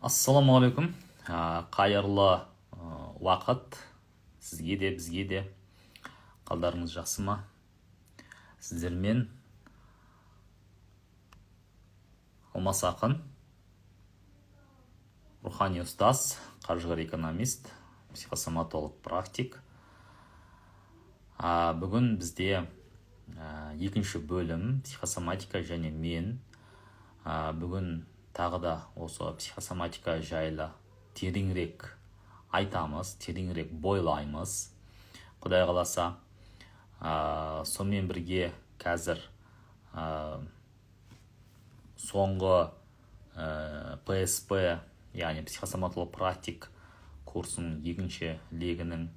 Ассаламағалейкум. Қайырлы уақыт сізге де бізге де. Қалдарыңыз жақсы ма? Сіздермен Алмас ақын, рухани ұстаз, қаржыгер экономист, психосоматолог практик. Бүгін бізде екінші бөлім психосоматика және мен. Бүгін тағы да осы психосоматика жайлы тереңірек айтамыз, тереңірек бойлаймыз. Құдай қаласа, сонымен бірге қазір соңғы ПСП, яғни психосоматолог практик курсының екінші легінің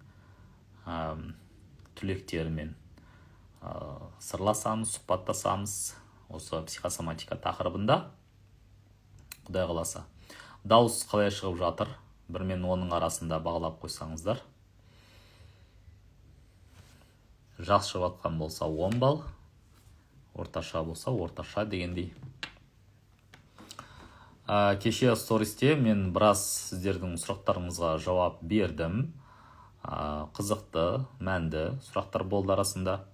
түлектерімен сырласамыз, сұхбаттасамыз осы психосоматика тақырыбында. Құдай қаласа. Дауыс қалай шығып жатыр? 1 мен 10-ның арасында бағалап қойсаңыздар. Жақсы шығып жатқан болса 10 балл, орташа болса орташа дегендей. Кеше стористе мен біраз сіздердің сұрақтарыңызға жауап бердім. Қызықты, мәнді сұрақтар болды арасында.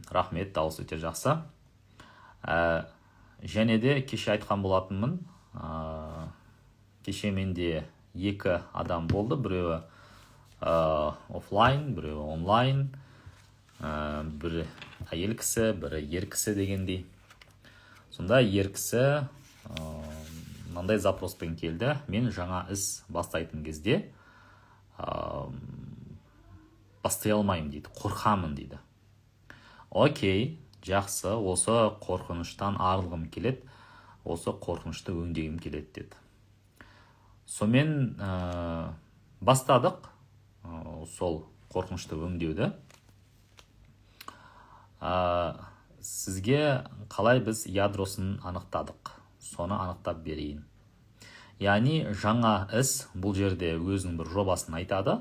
Рахмет, дауыс өте жақсы. Және де кеше айтқан болатынмын. Кеше менде 2 адам болды. Біреуі офлайн, біреуі онлайн. Бірі әйел кісі, бірі ер кісі дегендей. Сонда ер кісі мынандай запроспен келді. Мен жаңа іс бастайтын кезде бастай алмаймын дейді, қорқамын дейді. Окей, жақсы, осы қорқыныштан арылғым келеді, осы қорқынышты өңдегім келеді деді. Сонымен бастадық сол қорқынышты өңдеуді. Сізге қалай біз ядросын анықтадық, соны анықтап берейін. Яғни жаңа іс бұл жерде өзінің бір жобасын айтады.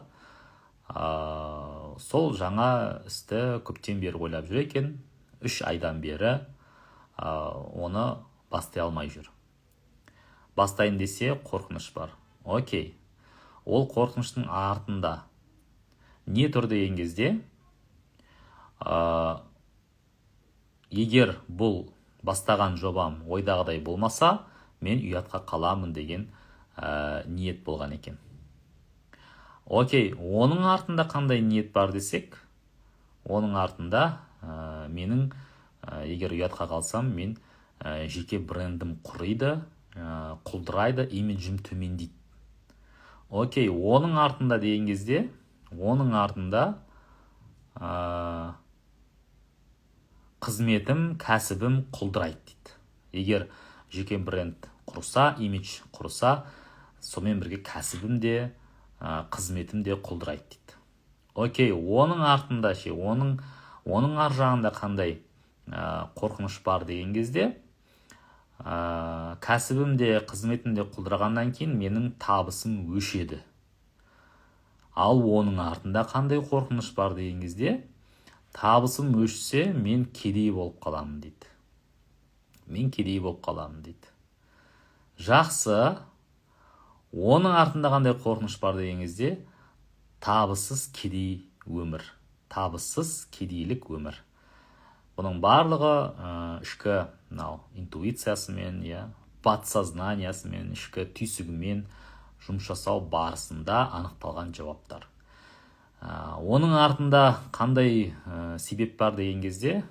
Сол жаңа істі көптен бері ойлап жүр екен, 3 айдан бері оны бастай алмай жүр. Бастайын десе қорқыныш бар. Окей, ол қорқыныштың артында не тұр деген кезде, егер бұл бастаған жобам ойдағыдай болмаса, мен ұятқа қаламын деген ниет болған екен. Окей, оның артында қандай ниет бар десек, оның артында менің егер ұятқа қалсам, мен жеке брендім құриды, құлдырайды, имиджім төмендейді. Окей, оның артында деген кезде, оның артында қызметім, кәсібім құлдырайды дейді. Егер жеке бренд құрса, имидж құрса, сонымен бірге кәсібім де, қызметім де құлдырайды дейді. Окей, оның артында ше, оның ар жағында қандай қорқыныш бар деген кезде, кәсібім де, қызметім де құлдырағаннан кейін менің табысым өшеді. Ал оның артында қандай қорқыныш бар деген кезде, табысым өшсе, мен кедей болып қаламын дейді. Мен кедей болып қаламын дейді. Жақсы, оның артында қандай қорқыныш бар деген кезде, табыссыз кедей өмір, табыссыз кедейлік өмір. Бұның барлығы ішкі интуициясымен, подсознаниясымен, ішкі түйсігімен жұмыс жасау барысында анықталған жауаптар. Оның артында қандай себеп бар деген кезде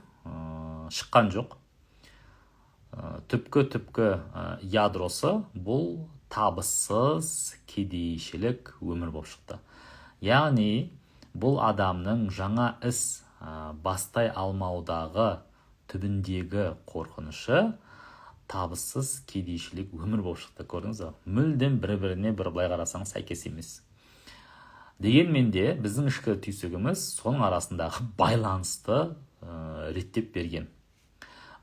шыққан жоқ. Түпкі ядросы бұл табыссыз кедейшілік өмір болып шықты. Яғни бұл адамның жаңа іс бастай алмаудағы түбіндегі қорқынышы табыссыз кедейшілік өмір болып шықты. Көрдіңіз бе? Мүлдем бір-біріне бір былай қарасаң сәйкес емес. Дегенмен де біздің ішкі түйсігіміз соның арасындағы байланысты реттеп берген.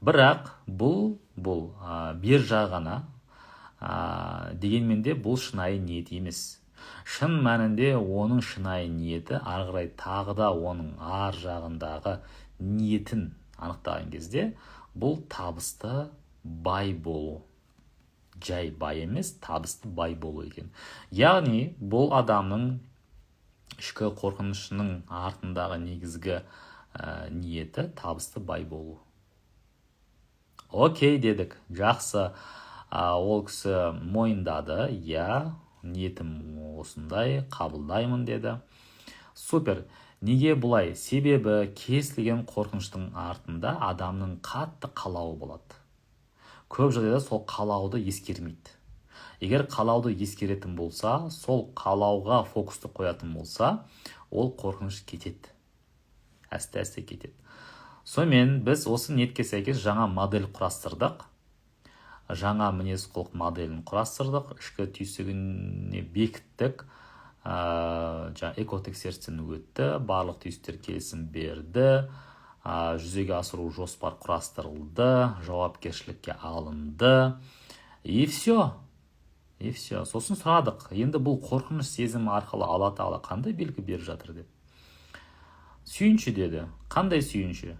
Бірақ бұл бер жағына дегенмен де бұл шынайы ниет емес. Шын мәнінде оның шынайы ниеті арғырай тағы да оның ар жағындағы ниетін анықтаған кезде бұл табысты бай болу, жай бай емес, табысты бай болу екен. Яғни бұл адамның ішкі қорқынышының артындағы негізгі ниеті табысты бай болу. Окей дедік, жақсы. Ол кісі мойындады, ниетім осындай, қабылдаймын деді. Супер. Неге бұлай? Себебі кез келген қорқыныштың артында адамның қатты қалауы болады. Көп жағдайда сол қалауды ескермейді. Егер қалауды ескеретін болса, сол қалауға фокусты қоятын болса, ол қорқыныш кетеді. Әсте кетеді. Сонымен біз осы ниетке сәйкес жаңа модель құрастырдық. Жаңа мінез құлық моделін құрастырдық. Ішкі түйсігіне бекіттік. Экотексерістен өтті. Барлық түйсіктер келісім берді. Жүзеге асыру жоспар құрастырылды. Жауапкершілікке алынды. И все. Сосын сұрадық. Енді бұл қорқыныш сезімі арқылы Алла Тағала қандай белгі беріп жатыр деп. Сүйінші деді. Қандай сүйінші?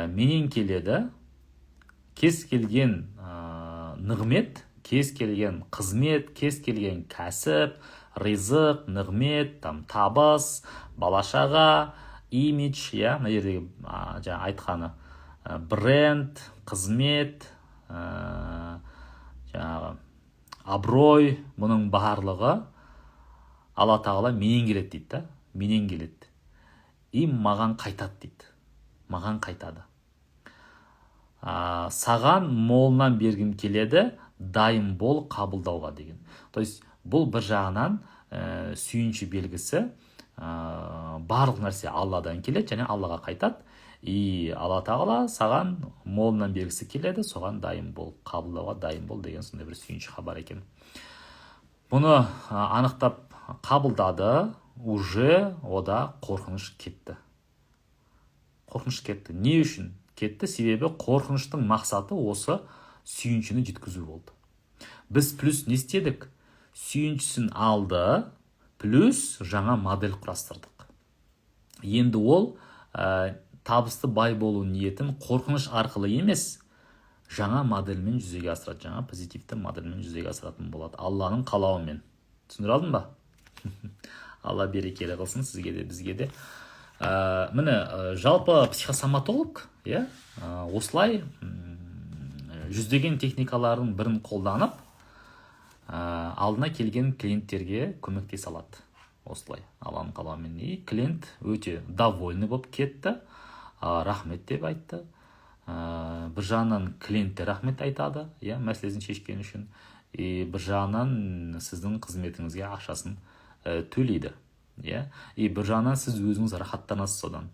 Менен келеді. Кез келген нығмет, кез келген қызмет, кез келген кәсіп, ризық, нығмет, табыс, балашаға, имидж, мына жердегі айтқаны, бренд, қызмет, абырой, бұның барлығы Алла Тағала менен келеді дейді. Менен келеді. И маған қайтады дейді. Маған қайтады. Саған молынан бергім келеді, дайын бол қабылдауға деген. То есть бұл бір жағынан сүйінші белгісі, барлық нәрсе Алладан келеді және Аллаға қайтады. И Алла Тағала саған молынан бергісі келеді, соған дайын бол, қабылдауға дайын бол деген сондай бір сүйінші хабар екен. Бұны анықтап қабылдады, уже ода қорқыныш кетті. Қорқыныш кетті. Не үшін? Кетті, себебі қорқыныштың мақсаты осы сүйіншіні жеткізу болды. Біз плюс не істедік? Сүйіншісін алды, плюс жаңа модель құрастырдық. Енді ол табысты бай болу ниетін қорқыныш арқылы емес, жаңа модельмен жүзеге асырады, жаңа позитивті модельмен жүзеге асыратын болады. Алланың қалауымен. Түсіндіре алдым ба? Алла берекелі қылсын сізге де, бізге де. Міне, жалпы психосоматолог, осылай жүздеген техникалардың бірін қолданып, алдына келген клиенттерге көмектесе алады. Осылай, Алланың қалауымен. И клиент өте довольны болып кетті, рахмет деп айтты. Бір жағынан клиент те рахмет айтады, мәселесін шешкен үшін. И бір жағынан сіздің қызметіңізге ақшасын төлейді. И бір жағынан сіз өзіңіз рахаттанасыз содан.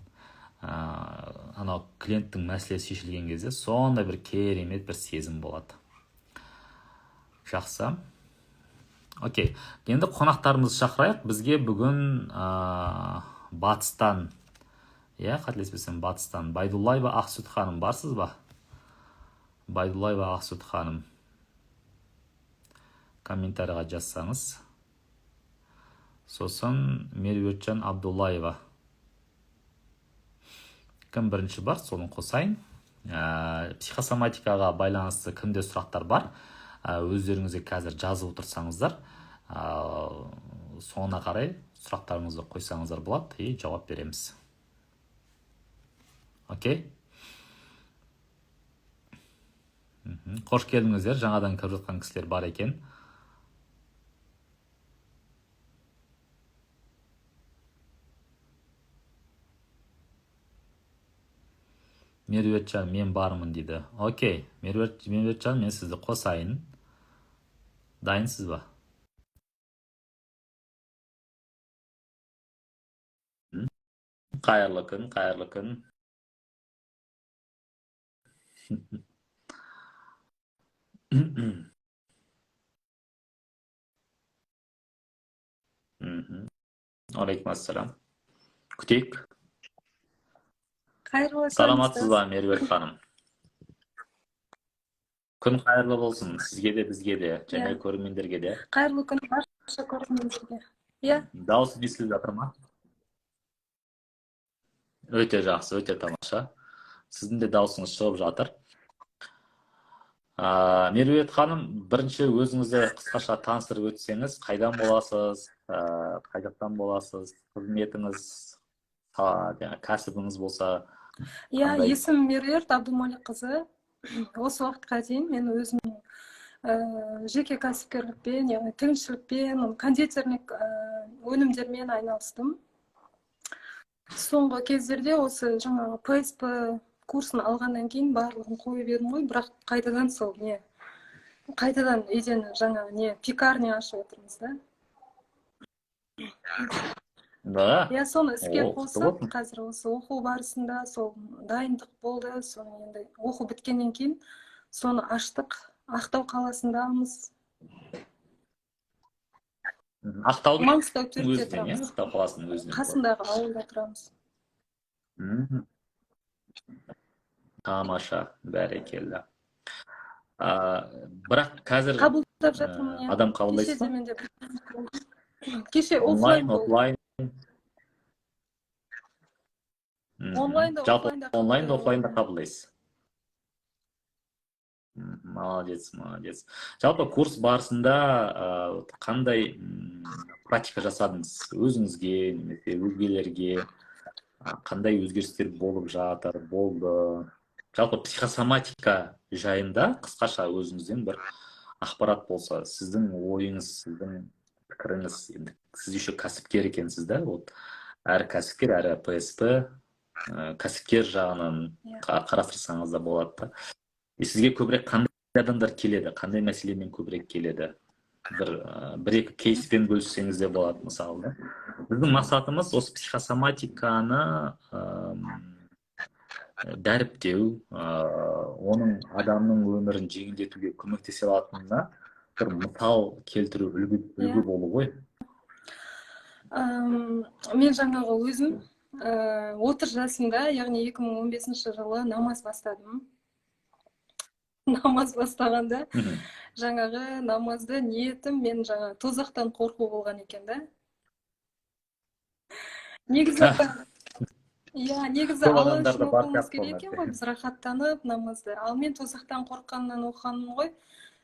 Анау клиенттің мәселесі шешілген кезде сондай бір керемет бір сезім болады. Жақсы. Окей. Енді қонақтарымызды шақырайық. Бізге бүгін батыстан, қателеспесем батыстан, Байдуллаева Ақсұт ханым барсыз ба? Байдуллаева Ақсұт ханым. Комментарийға жазсаңыз. Сосын Меруертжан Абдуллаева. Кім бірінші бар, соны қосайын. Психосоматикаға байланысты кімде сұрақтар бар, өздеріңізге қазір жазып отырсаңыздар, соңына қарай сұрақтарыңызды қойсаңыздар болады, и жауап береміз. Окей? Қош келдіңіздер, жаңадан кіріп жатқан кісілер бар екен. Меруертжан, мен бармын дейді. Окей, Меруертжан, мен сізді қосайын. Дайынсыз ба? Қайырлы күн. Алейкум ассалам. Күтейік. Саламатсыз ба, Меруерт ханым? Күн қайырлы болсын, сізге де, бізге де, және көрермендерге де. Қайырлы күн, барша көрермендерге. Дауыс естіліп жатыр ма? Өте жақсы, өте тамаша. Сіздің де даусыңыз шығып жатыр. Меруерт ханым, бірінші өзіңізді қысқаша таныстырып өтсеңіз, қайдан боласыз, қай боласыз, қызметіңіз, кәсібіңіз болса қандай? Есімім Меруерт Абдумаликқызы. Осы уақытқа дейін мен өзім жеке кәсіпкерлікпен, яғни тігіншілікпен, кондитерлік өнімдермен айналыстым. Соңғы кездерде осы жаңағы ПСП курсын алғаннан кейін барлығын қойып едім ғой, бірақ қайтадан қайтадан үйден жаңағы пекарня ашып отырмыз да. Да? Соны іске О, қосып, құтты қазір осы оқу барысында сол дайындық болды. Соны енді оқу біткеннен кейін соны аштық. Ақтау қаласындамыз. Ақтаудың Маңғыстау төртте өзінен, тұрамыз. Ақтау қаласының өзінен. Қасындағы ауылда тұрамыз. Тамаша, бәрекелді. Бірақ қазір Қабылдап жатырмын. адам қабылдайсыз ба? Кеше Онлайн, офлайн болды. офлайн. Жалпы онлайн, офлайнда қабылдайсыз. Молодец. Жалпы курс барысында қандай практика жасадыңыз? Өзіңізге, немесе өзгелерге қандай өзгерістер болып жатыр, болды? Жалпы психосоматика жайында қысқаша өзіңізден бір ақпарат болса, сіздің ойыңыз, сіздің пікіріңіз, енді сіз еще кәсіпкер екенсіз да, вот әр кәсіпкер, әрі ПСП кәсіпкер жағынан қарастырсаңыз да болады да. Сізге көбірек қандай адамдар келеді, қандай мәселемен көбірек келеді? Бір-екі кейспен бөліссеңіз де болады, мысалы. Біздің мақсатымыз осы психосоматиканы дәріптеу, оның адамның өмірін жеңілдетуге көмектесе алатынына бір мысал келтіру, үлгі болу ғой. Мен жаңағы өзім 30 жасымда, яғни 2015 жылы намаз бастадым. Намаз бастағанда жаңағы намазды ниетім мен жаңағы тозақтан қорқу болған екен да. Негізі Алла үшін оқуымыз керек екен ғой, біз рахаттанып намазды. Ал мен тозақтан қорыққаннан оқығаным ғой.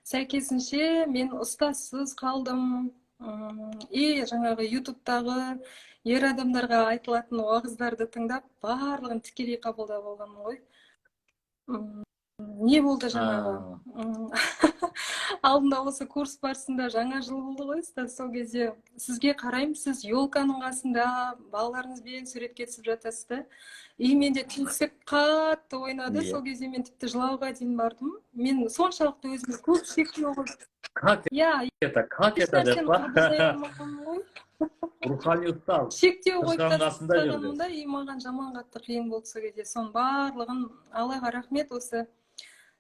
Сәйкесінше мен ұстазсыз қалдым. Жаңағы ютубтағы ер адамдарға айтылатын уағыздарды тыңдап, барлығын тікелей қабылдап алғаным ғой. Не болды жаңағы? Алдында осы курс барысында жаңа жыл болды ғой, сол кезде сізге қараймын, сіз елканың қасында балаларыңызбен суретке түсіп жатасыз да. Менде түйсік қатты ойнады, сол кезде мен тіпті жылауға дейін бардым. Мен соншалықты өзімді көп шектеу қойдым. Как это деп па? Рухани ұстаз. Шектеу қойып тастағанымда, маған жаман қатты қиын болды сол кезде. Соның барлығын Аллаға рахмет, осы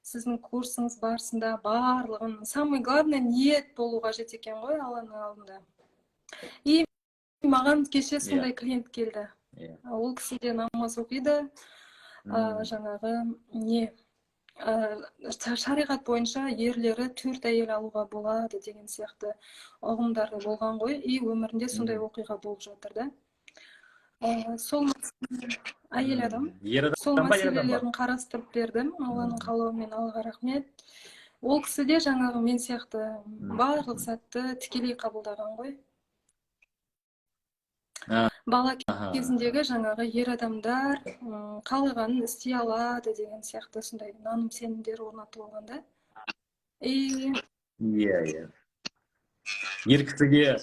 сіздің курсыңыз барысында барлығын, самый главный ниет болу қажет екен ғой Алланың алдында. Маған кеше сондай клиент келді. Ол кісі де намаз оқиды, жаңағы шариғат бойынша ерлері 4 әйел алуға болады деген сияқты ұғымдары болған ғой. Өмірінде сондай оқиға болып жатыр да. Сол әйел адам, сол мәселелерін қарастырып бердім. Алланың қалауымен, Аллаға рахмет. Ол кісі де жаңағы мен сияқты барлық затты тікелей қабылдаған ғой. Бала кезіндегі жаңағы ер адамдар қалағанын істей алады деген сияқты сондай наным сенімдер орнатылған да. Ер кісіге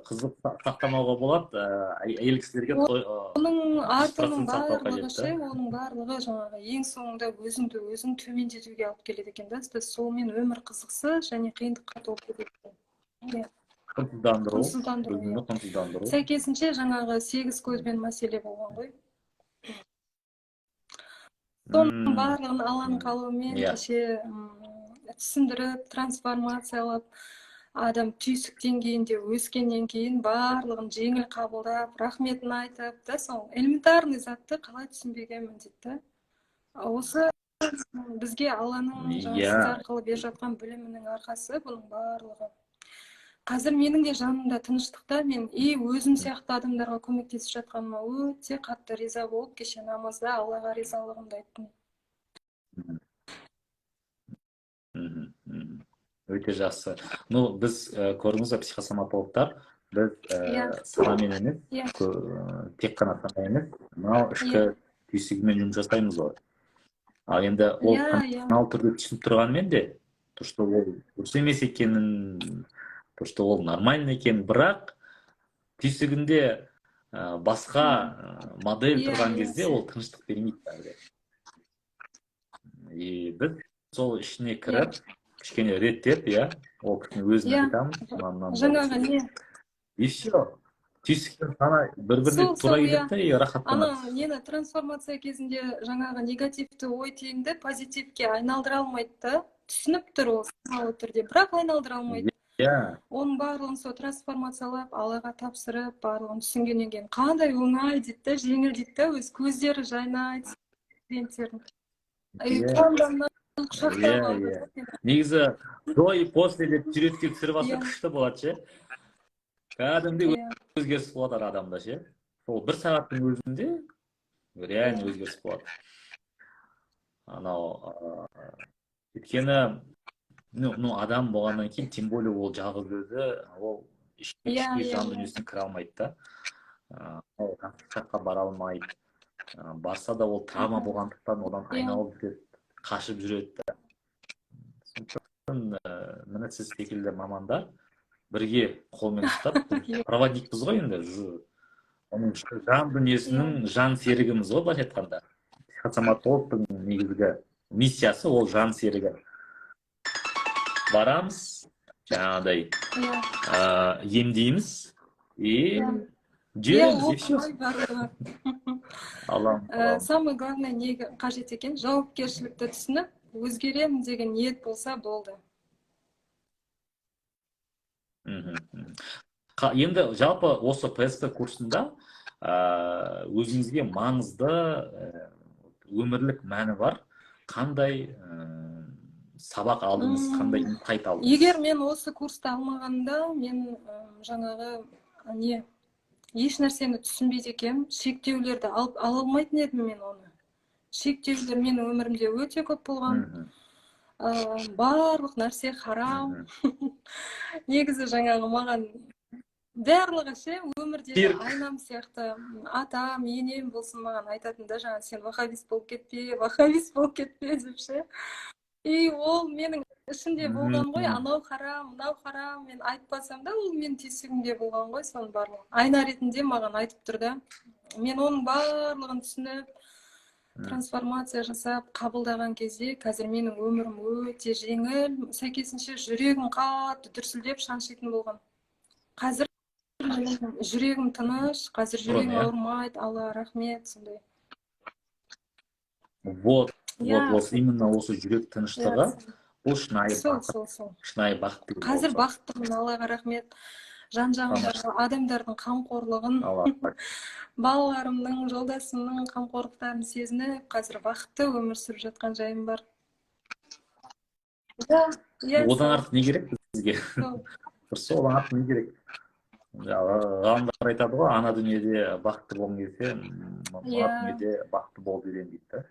қызық сақтамауға болады, әйел кісілерге оның артының барлығы жаңағы ең соңында өзің төмендетуге алып келеді екен да. Солмен өмір қызықсыз және қиындыққа толып кетеді. Құнсыздандыру. Сәйкесінше жаңағы 8 көзбен мәселе болған ғой. Соның барлығын Алланың қалауымен кеше түсіндіріп, трансформациялап, адам түйсік деңгейінде өскеннен кейін барлығын жеңіл қабылдап, рахметін айтып, сол элементарный затты қалай түсінбегенмін дейді. Осы бізге Алланың сіз арқылы беріп жатқан білімінің арқасы бұның барлығы. Қазір менің де жанымда тыныштықта, мен өзім сияқты адамдарға көмектесіп жатқаныма өте қатты риза болып, кеше намазда Аллаға ризалығымды айттым. Өте жақсы. Ну, біз көрдіңіз бе, психосоматологтар, біз иә санамен емес, иә тек қана сана емес, мынау ішкі иә түйсігімен жұмыс жасаймыз ғой. Ал енді ол иә иә саналы түрде түсініп тұрғанмен де, то, что ол дұрыс емес екенін, то, что ол нормально екенін, бірақ түйсігінде басқа модель иә тұрған иә кезде ол тыныштық бермейді бәрібір. И біз сол ішіне иә кіріп, кішкене реттеп, иә, ол кісінің өзіне иә айтамыз, мынандай жаңағы нәрсе не деп. И все. Түйсік пен сана бір-біріне тура сол келеді иә да, и рахаттанады. нені трансформация кезінде жаңағы негативті ой түйінді позитивке айналдыра алмайды да, түсініп тұр ол саналы түрде, бірақ айналдыра алмайды. Иә, Оның барлығын сол трансформациялап, Аллаға тапсырып, барлығын түсінгеннен кейін қандай оңай дейді да, жеңіл дейді да, өз көздері жайнайды студенттердің. иә, Қолдарынан құшақтап алды иә. да мені. Негізі до и после деп суретке түсіріп алса Иә, күшті болады ше. Кәдімгідей иә, өзгеріс болады адамда ше. Сол бір сағаттың өзінде реально иә, өзгеріс болады. Анау өйткені ну адам болғаннан кейін, тем более ол жалғыз өзі, ол ішкі иә, жан иә, дүниесіне кіре алмайды да. Ол жаққа бара алмайды. Барса да ол травма болғандықтан одан иә, айналып жүреді, қашып жүреді. Сондықтан міне сіз секілді мамандар бірге қолмен ұстап, иә, проводникпіз ғой енді, оның жан дүниесінің жан серігіміз ғой, былайша айтқанда. Психосоматологтың негізгі миссиясы ол жан серігі. Барамыз, жаңағыдай иә, емдейміз и иә, жүреміз, и все. оңай барлығы. Аллам. Самый главный не қажет екен, жауапкершілікті түсініп, өзгеремін деген ниет болса болды. Енді жалпы осы ПСП курсында өзіңізге маңызды өмірлік мәні бар қандай сабақ алдыңыз, қандай инсайт алдыңыз? Егер мен осы курсты алмағанда, мен жаңағы не еш нәрсені түсінбейді екенмін, шектеулерді ала алмайтын едім мен оны. Шектеулер менің өмірімде өте көп болған. Барлық нәрсе харам. Негізі жаңағы маған барлығы ше, өмірдегі айнам сияқты, атам, енем болсын маған айтатын да, жаңа сен ваххабист болып кетпе деп ше. И ол менің ішімде болған ғой, анау харам, мынау харам, мен айтпасам да, ол менің түйсігімде болған ғой, соның барлығы. Айна ретінде маған айтып тұр да. Мен оның барлығын түсініп, трансформация жасап, қабылдаған кезде, қазір менің өмірім өте жеңіл, сәйкесінше жүрегім қатты дүрсілдеп шаншитын болған. Қазір жүрегім тыныш, қазір жүрегім ауырмайды, Алла рахмет, сондай. Вот, именно осы жүрек тыныштығы, бұл шынайы бақыт. Қазір бақыттымын, Аллаға рахмет. Жан-жағымдағы адамдардың қамқорлығын, балаларымның, жолдасымның қамқорлықтарын сезініп, қазір бақытты өмір сүріп жатқан жайым бар. Одан артық не керек бізге? Дұрыс, одан артық не керек? Ғалымдар айтады ғой, ана дүниеде бақытты болғың келсе, мына дүниеде бақытты болып үйрен дейді.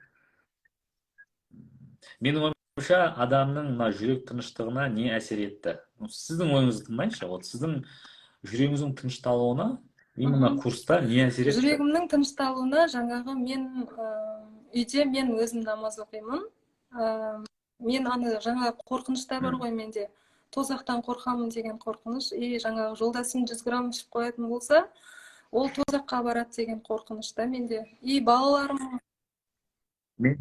Менің ойымша, адамның мына жүрек тыныштығына не әсер етті? Сіздің ойыңызды тыңдайыншы, сіздің жүрегіңіздің тынышталуына именно курста не әсер етті? Жүрегімнің тынышталуына жаңағы мен үйде мен өзім намаз оқимын. Мен жаңа қорқыныштар бар ғой менде. Тозақтан қорқамын деген қорқыныш. И жаңағы жолдасым 100 грамм ішіп қоятын болса, ол тозаққа барады деген қорқыныш та менде. И балаларым... Мен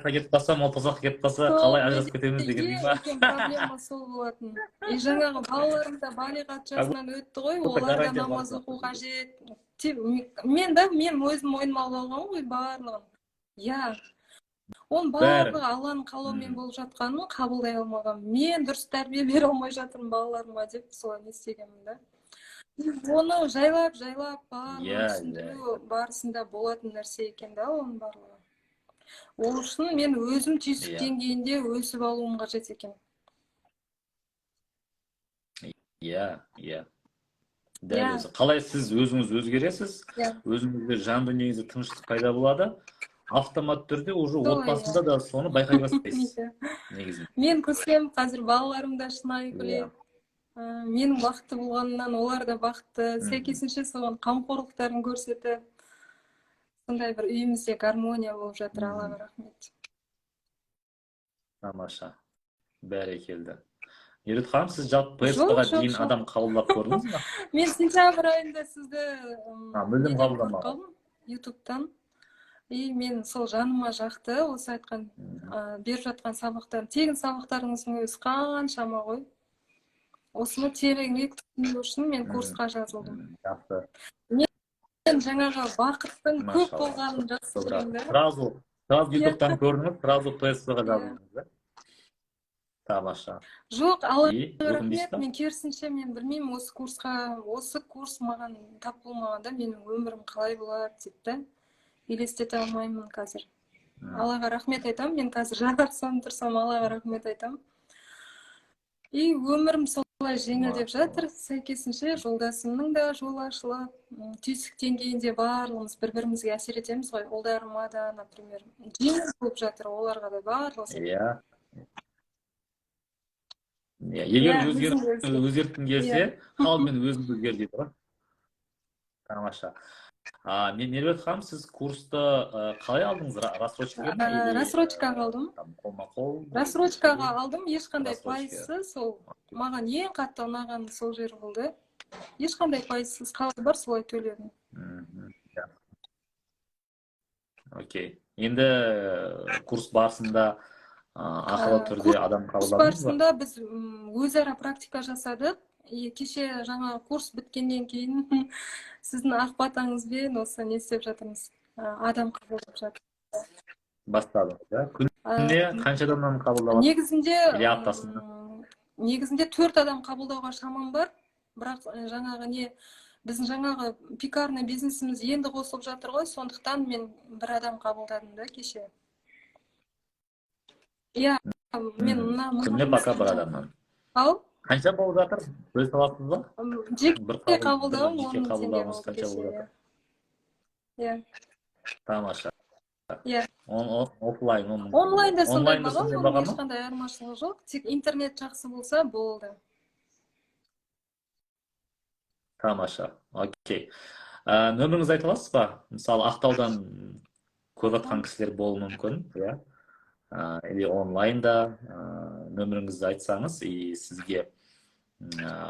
кетіп қалсам, ол тозаққа кетіп қалса, қалай ажырасып кетеміз деген ба? Ең проблема сол болатын. И жаңағы балаларым да балиғат жасынан өтті ғой, олар да намаз оқу қажет. Мен өзім ойыма алған ғой барлығын. Иә. Оның барлығы Алланың қалауымен болып жатқанын қабылдай алмаған. Мен дұрыс тәрбие бере алмай жатырмын балаларыма деп солай не істегенмін да. Оны жайлап барлығын түсіндіру барысында болатын нәрсе екен да, оның барлығы. Ол үшін мен өзім түйсік деңгейінде өсіп алуым қажет екен. Иә. Дәл өзі. Қалай сіз өзіңіз өзгересіз, өзіңізде жан дүниеңізде тыныштық пайда болады, автомат түрде уже Солай, отбасында да соны байқай бастайсыз иә. негізінде. Мен көрсем, қазір балаларым да шынайы Иә. күледі. Менің бақытты болғанымнан олар да бақытты. Сәйкесінше соған қамқорлықтарын көрсетіп, сондай бір үйімізде гармония болып жатыр, Аллаға рахмет. Тамаша. Бәрекелді. Меруерт ханым, сіз жалпы Жоқ, ПСП-ға жоқ, дейін жоқ. адам қабылдап көрдіңіз ба? Мен сентябрь айында сізді Мүлдем неден көріп қабылдамаған. қалдым, ютубтан. И мен сол жаныма жақты, осы айтқан беріп жатқан сабақтар, тегін сабақтарыңыздың өзі қаншама ғой. Осыны тереңірек түсіну үшін мен курсқа жазылдым. Жақсы. Мен жаңағы бақыттың көп Машалла. болғанын жақсы көремін да. Сразу ютубтан көрдіңіз, сразу ПСП-ға Иә. жазылдыңыз, да? Тамаша. Жоқ, Аллаға И өкінбейсіз рахмет, ба? мен керісінше мен білмеймін, осы курс маған тап болмағанда менің өмірім қалай болады деп та елестете алмаймын қазір. Аллаға рахмет айтамын, мен қазір жарасам тұрсам Аллаға рахмет айтамын. И өмірім солай жеңілдеп жатыр, сәйкесінше жолдасымның да жолы ашылып, түйсік деңгейінде барлығымыз бір-бірімізге әсер етеміз ғой. Ұлдарыма да, например, жеңіл болып жатыр, оларға да барлығы. Иә. Егер өзгерткің келсе, халмен өзіңді өзгер дейді ғой. Тамаша. Меруерт ханым, сіз курсты қалай алдыңыз? Рассрочкаға ма? Рассрочкаға алдым. Қолма-қол. Рассрочкаға алдым, ешқандай пайызсыз, сол маған ең қатты ұнаған сол жер болды. Ешқандай пайызсыз, қалай бар солай төледім. Окей. Енді курс барысында ақылы түрде адам қабылдадыңыз ба? Курс барысында біз өзара практика жасадық. Кеше жаңа курс біткеннен кейін сіздің ақ батаңызбен осы не істеп жатырмыз. Адам қабылдап жатырмыз. Бастадыңыз, да? Күніне қанша адамнан қабылдап? Негізінде 4 адам қабылдауға шамам бар. Бірақ біздің жаңағы пекарный бизнесіміз енді қосылып жатыр ғой, сондықтан мен 1 адам қабылдадым да кеше. Иә, мен күніне пока 1 адамнан. Ау? Қанша болып жатыр? Бөлісе аласыз ба? Жеке қабылдауым 10 жеке мың теңге қабылдауыңыз болды қанша болып кеше. жатыр? Иә. Тамаша. Иә. Офлайн. Онлайнда сондай баға, сондай оның баға ма? ешқандай айырмашылығы жоқ. Тек интернет жақсы болса болды. Тамаша. Окей. Нөміріңізді айта аласыз ба? Мысалы, Ақтаудан көріп жатқан кісілер болуы мүмкін, иә? Или онлайнда нөміріңізді айтсаңыз, и сізге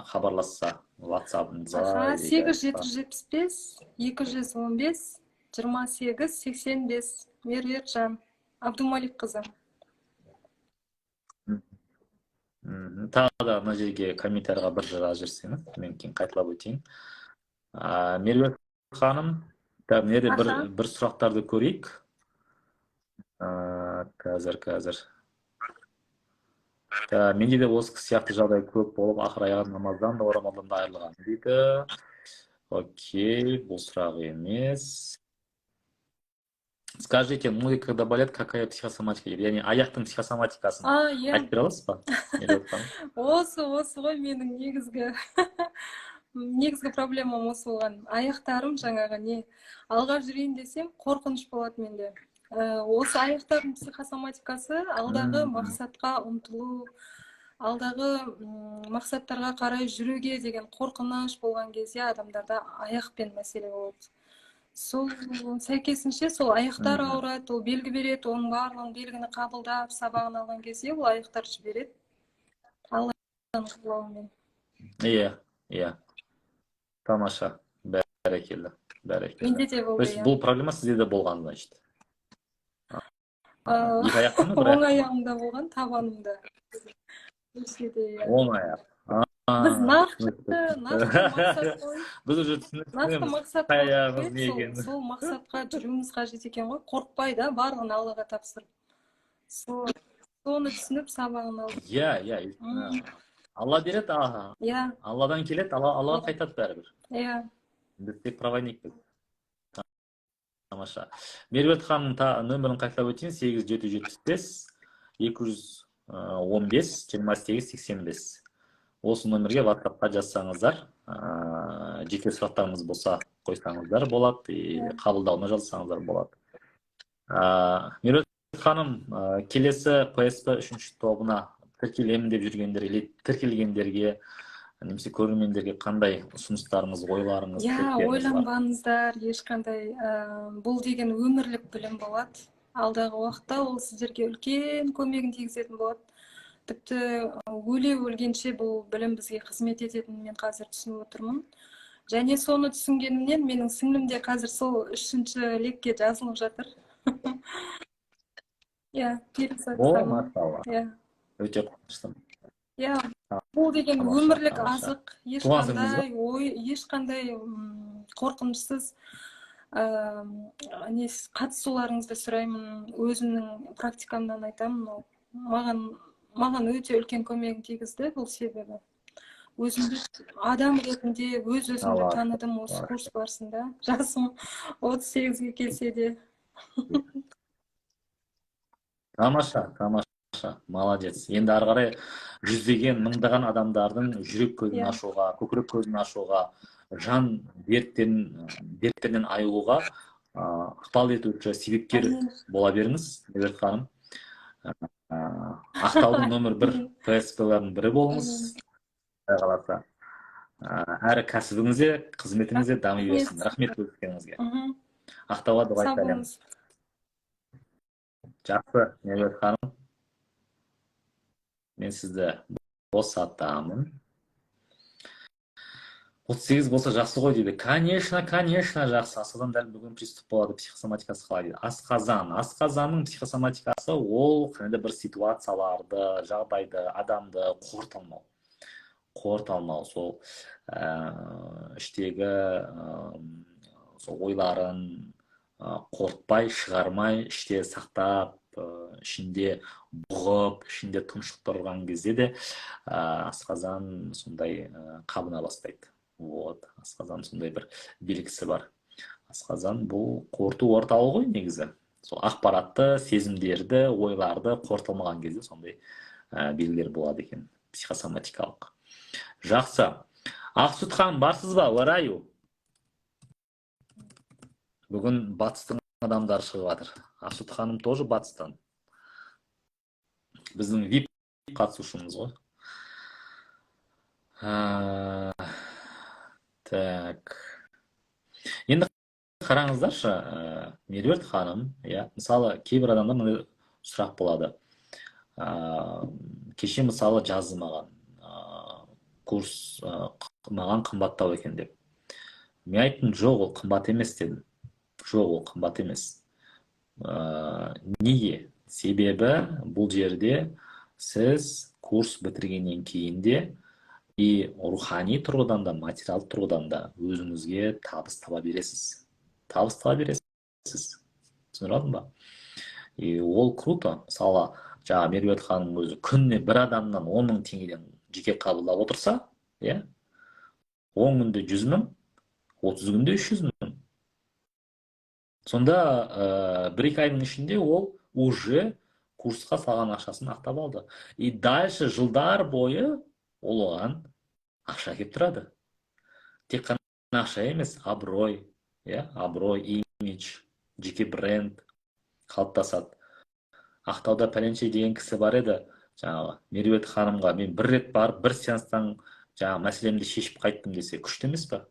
хабарласса, WhatsApp-ыңызға. 8775 215 28 85 Меруертжан Абдумалик қызы. Тағы да мына жерге комментарийға бір жазып жіберсеңіз, мен кейін қайталап өтейін. Меруерт ханым, бір сұрақтарды көрейік. Қазір. Менде де осы сияқты жағдай көп болып, ақыр аяғы намаздан да орамалдан да айырылған дейді. Окей, бұл сұрақ емес. Скажите, ну и когда болят, какая психосоматика? Яғни аяқтың психосоматикасын айтып бере аласыз ба? Осы ғой менің негізгі проблемам осы болған. Аяқтарым жаңағы алға жүрейін десем, қорқыныш болады менде. Осы аяқтардың психосоматикасы алдағы мақсатқа ұмтылу, алдағы мақсаттарға қарай жүруге деген қорқыныш болған кезде адамдарда аяқпен мәселе болады. Сол сәйкесінше сол аяқтар ауырады, ол белгі береді, оның барлығын белгіні қабылдап, сабағын алған кезде ол аяқтар жібереді. Алланың қалауымен. Иә. Тамаша. Бәрекелді. Менде де болды. То есть бұл проблема сізде де болған, значит. Екі аяқтан ба? Оң аяғымда болған, табанымда. Оң аяқ. Біз нақты мақсат қойып, біз уже түсінеміз, сол мақсатқа жүруіміз қажет екен ғой, қорықпай да барлығын Аллаға тапсырып. Соны түсініп сабағын алып. Иә. Алла береді, Алладан келеді, Аллаға қайтады бәрібір. Иә. Біз тек провайникпіз. Тамаша. Меруерт ханым нөмірін қайталап өтейін: 8775 215 28 85. Осы нөмірге WhatsApp-қа жазсаңыздар, жеке сұрақтарыңыз болса қойсаңыздар болады, қабылдауына жазсаңыздар болады. Меруерт ханым, келесі PSP 3 тобына тіркелемін деп жүргендерге, тіркелгендерге, немесе көрермендерге қандай ұсыныстарыңыз, ойларыңыз, тілектеріңіз бар? Ойланбаңыздар, ешқандай бұл деген өмірлік білім болады. Алдағы уақытта ол сіздерге үлкен көмегін тигізетін болады. Тіпті өлгенше бұл білім бізге қызмет ететінін мен қазір түсініп отырмын. Және соны түсінгенімнен менің сіңлім де қазір сол 3-ші лекке жазылып жатыр. Машалла. Өте қуаныштымын. Бұл деген өмірлік азық, ешқандай қорқынышсыз қатысуларыңызды сұраймын. Өзімнің практикамнан айтамын, маған өте үлкен көмегін тигізді бұл себебі. Өзімді адам ретінде өз-өзімді таныдым осы курс барысында. Жасым 38-ге келсе де. Тамаша, молодец. Енді ары қарай жүздеген, мыңдаған адамдардың жүрек көзін ашуға, көкірек көзін ашуға, жан дерттерінен айығуға ықпал етуші себепкер бола беріңіз, Меруерт ханым. Ақтаудың номер 1 PSP-лерінің бірі болыңыз. Қаласа. Әрі кәсібіңізде, қызметіңізде дами берсін. Рахмет бөліскеніңізге. Ақтауға дұға айтамыз. Жақсы, Меруерт ханым. Мен сізді босатамын. 38 болса жақсы ғой дейді. Конечно, жақсы. Асқазан дәл бүгін приступ болады, психосоматикасы қалай дейді. Асқазанның психосоматикасы ол қандай бір ситуацияларды, жағдайды, адамды қорыталмау. Сол іштегі ойларын қорытпай, шығармай, іште сақтап, ішінде бұғып, ішінде тұншықтырған кезде де асқазан сондай қабына бастайды. Асқазан сондай бір белгісі бар. Асқазан бұл қорыту орталығы ғой негізі. Сол ақпаратты, сезімдерді, ойларды қорытылмаған кезде сондай белгілер болады екен, психосоматикалық. Жақсы. Ақсұт ханым, барсыз ба? Ораю. Бүгін батыстың адамдары шығып жатыр. Ақсұт ханым тоже батыстан. Біздің VIP қатысушымыз ғой. Так. Енді қараңыздаршы, Меруерт ханым, мысалы, кейбір адамдар мындай сұрақ болады. Кеше мысалы жазды маған, курс маған қымбаттау екен деп. Мен айттым, жоқ, ол қымбат емес дедім. Жоқ, ол қымбат емес. Неге? Себебі бұл жерде сіз курс бітіргеннен кейінде и рухани тұрғыдан да, материалдық тұрғыдан да өзіңізге табыс таба бересіз. Түсіндіріп алдым ба? И ол круто. Мысалы, жаңа Меруерт ханым өзі күніне бір адамнан 10 000 теңгеден жеке қабылдап отырса, 10 күнде 100 000, 30 күнде 300 000. Сонда 1-2 айдың ішінде ол уже курсқа салған ақшасын ақтап алды. И дальше жылдар бойы ол оған ақша кеп тұрады. Тек қана ақша емес, абырой, имидж, жеке бренд қалыптасады. Ақтауда пәленше деген кісі бар еді, жаңағы Меруерт ханымға мен бір рет барып, бір сеанстан жаңағы мәселемді шешіп қайттым десе, күшті емес па?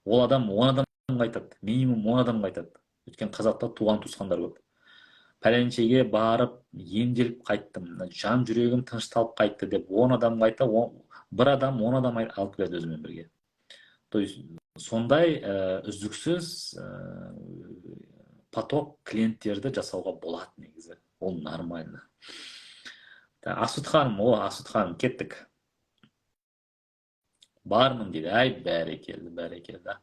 Ол адам 10 адам қайтады, минимум 10 адам қайтады. Өткен қазақта туған туысқандар көп. Пәленшеге барып, емделіп қайттым, жан жүрегім тынышталып қайтты деп 10 адам қайта, бір адам 10 адам алып келеді өзімен бірге. То есть сондай үздіксіз поток клиенттерді жасауға болады негізі. Ол нормально. Ақсұт ханым, кеттік. Бармын дейді. Ай, бәрекелді.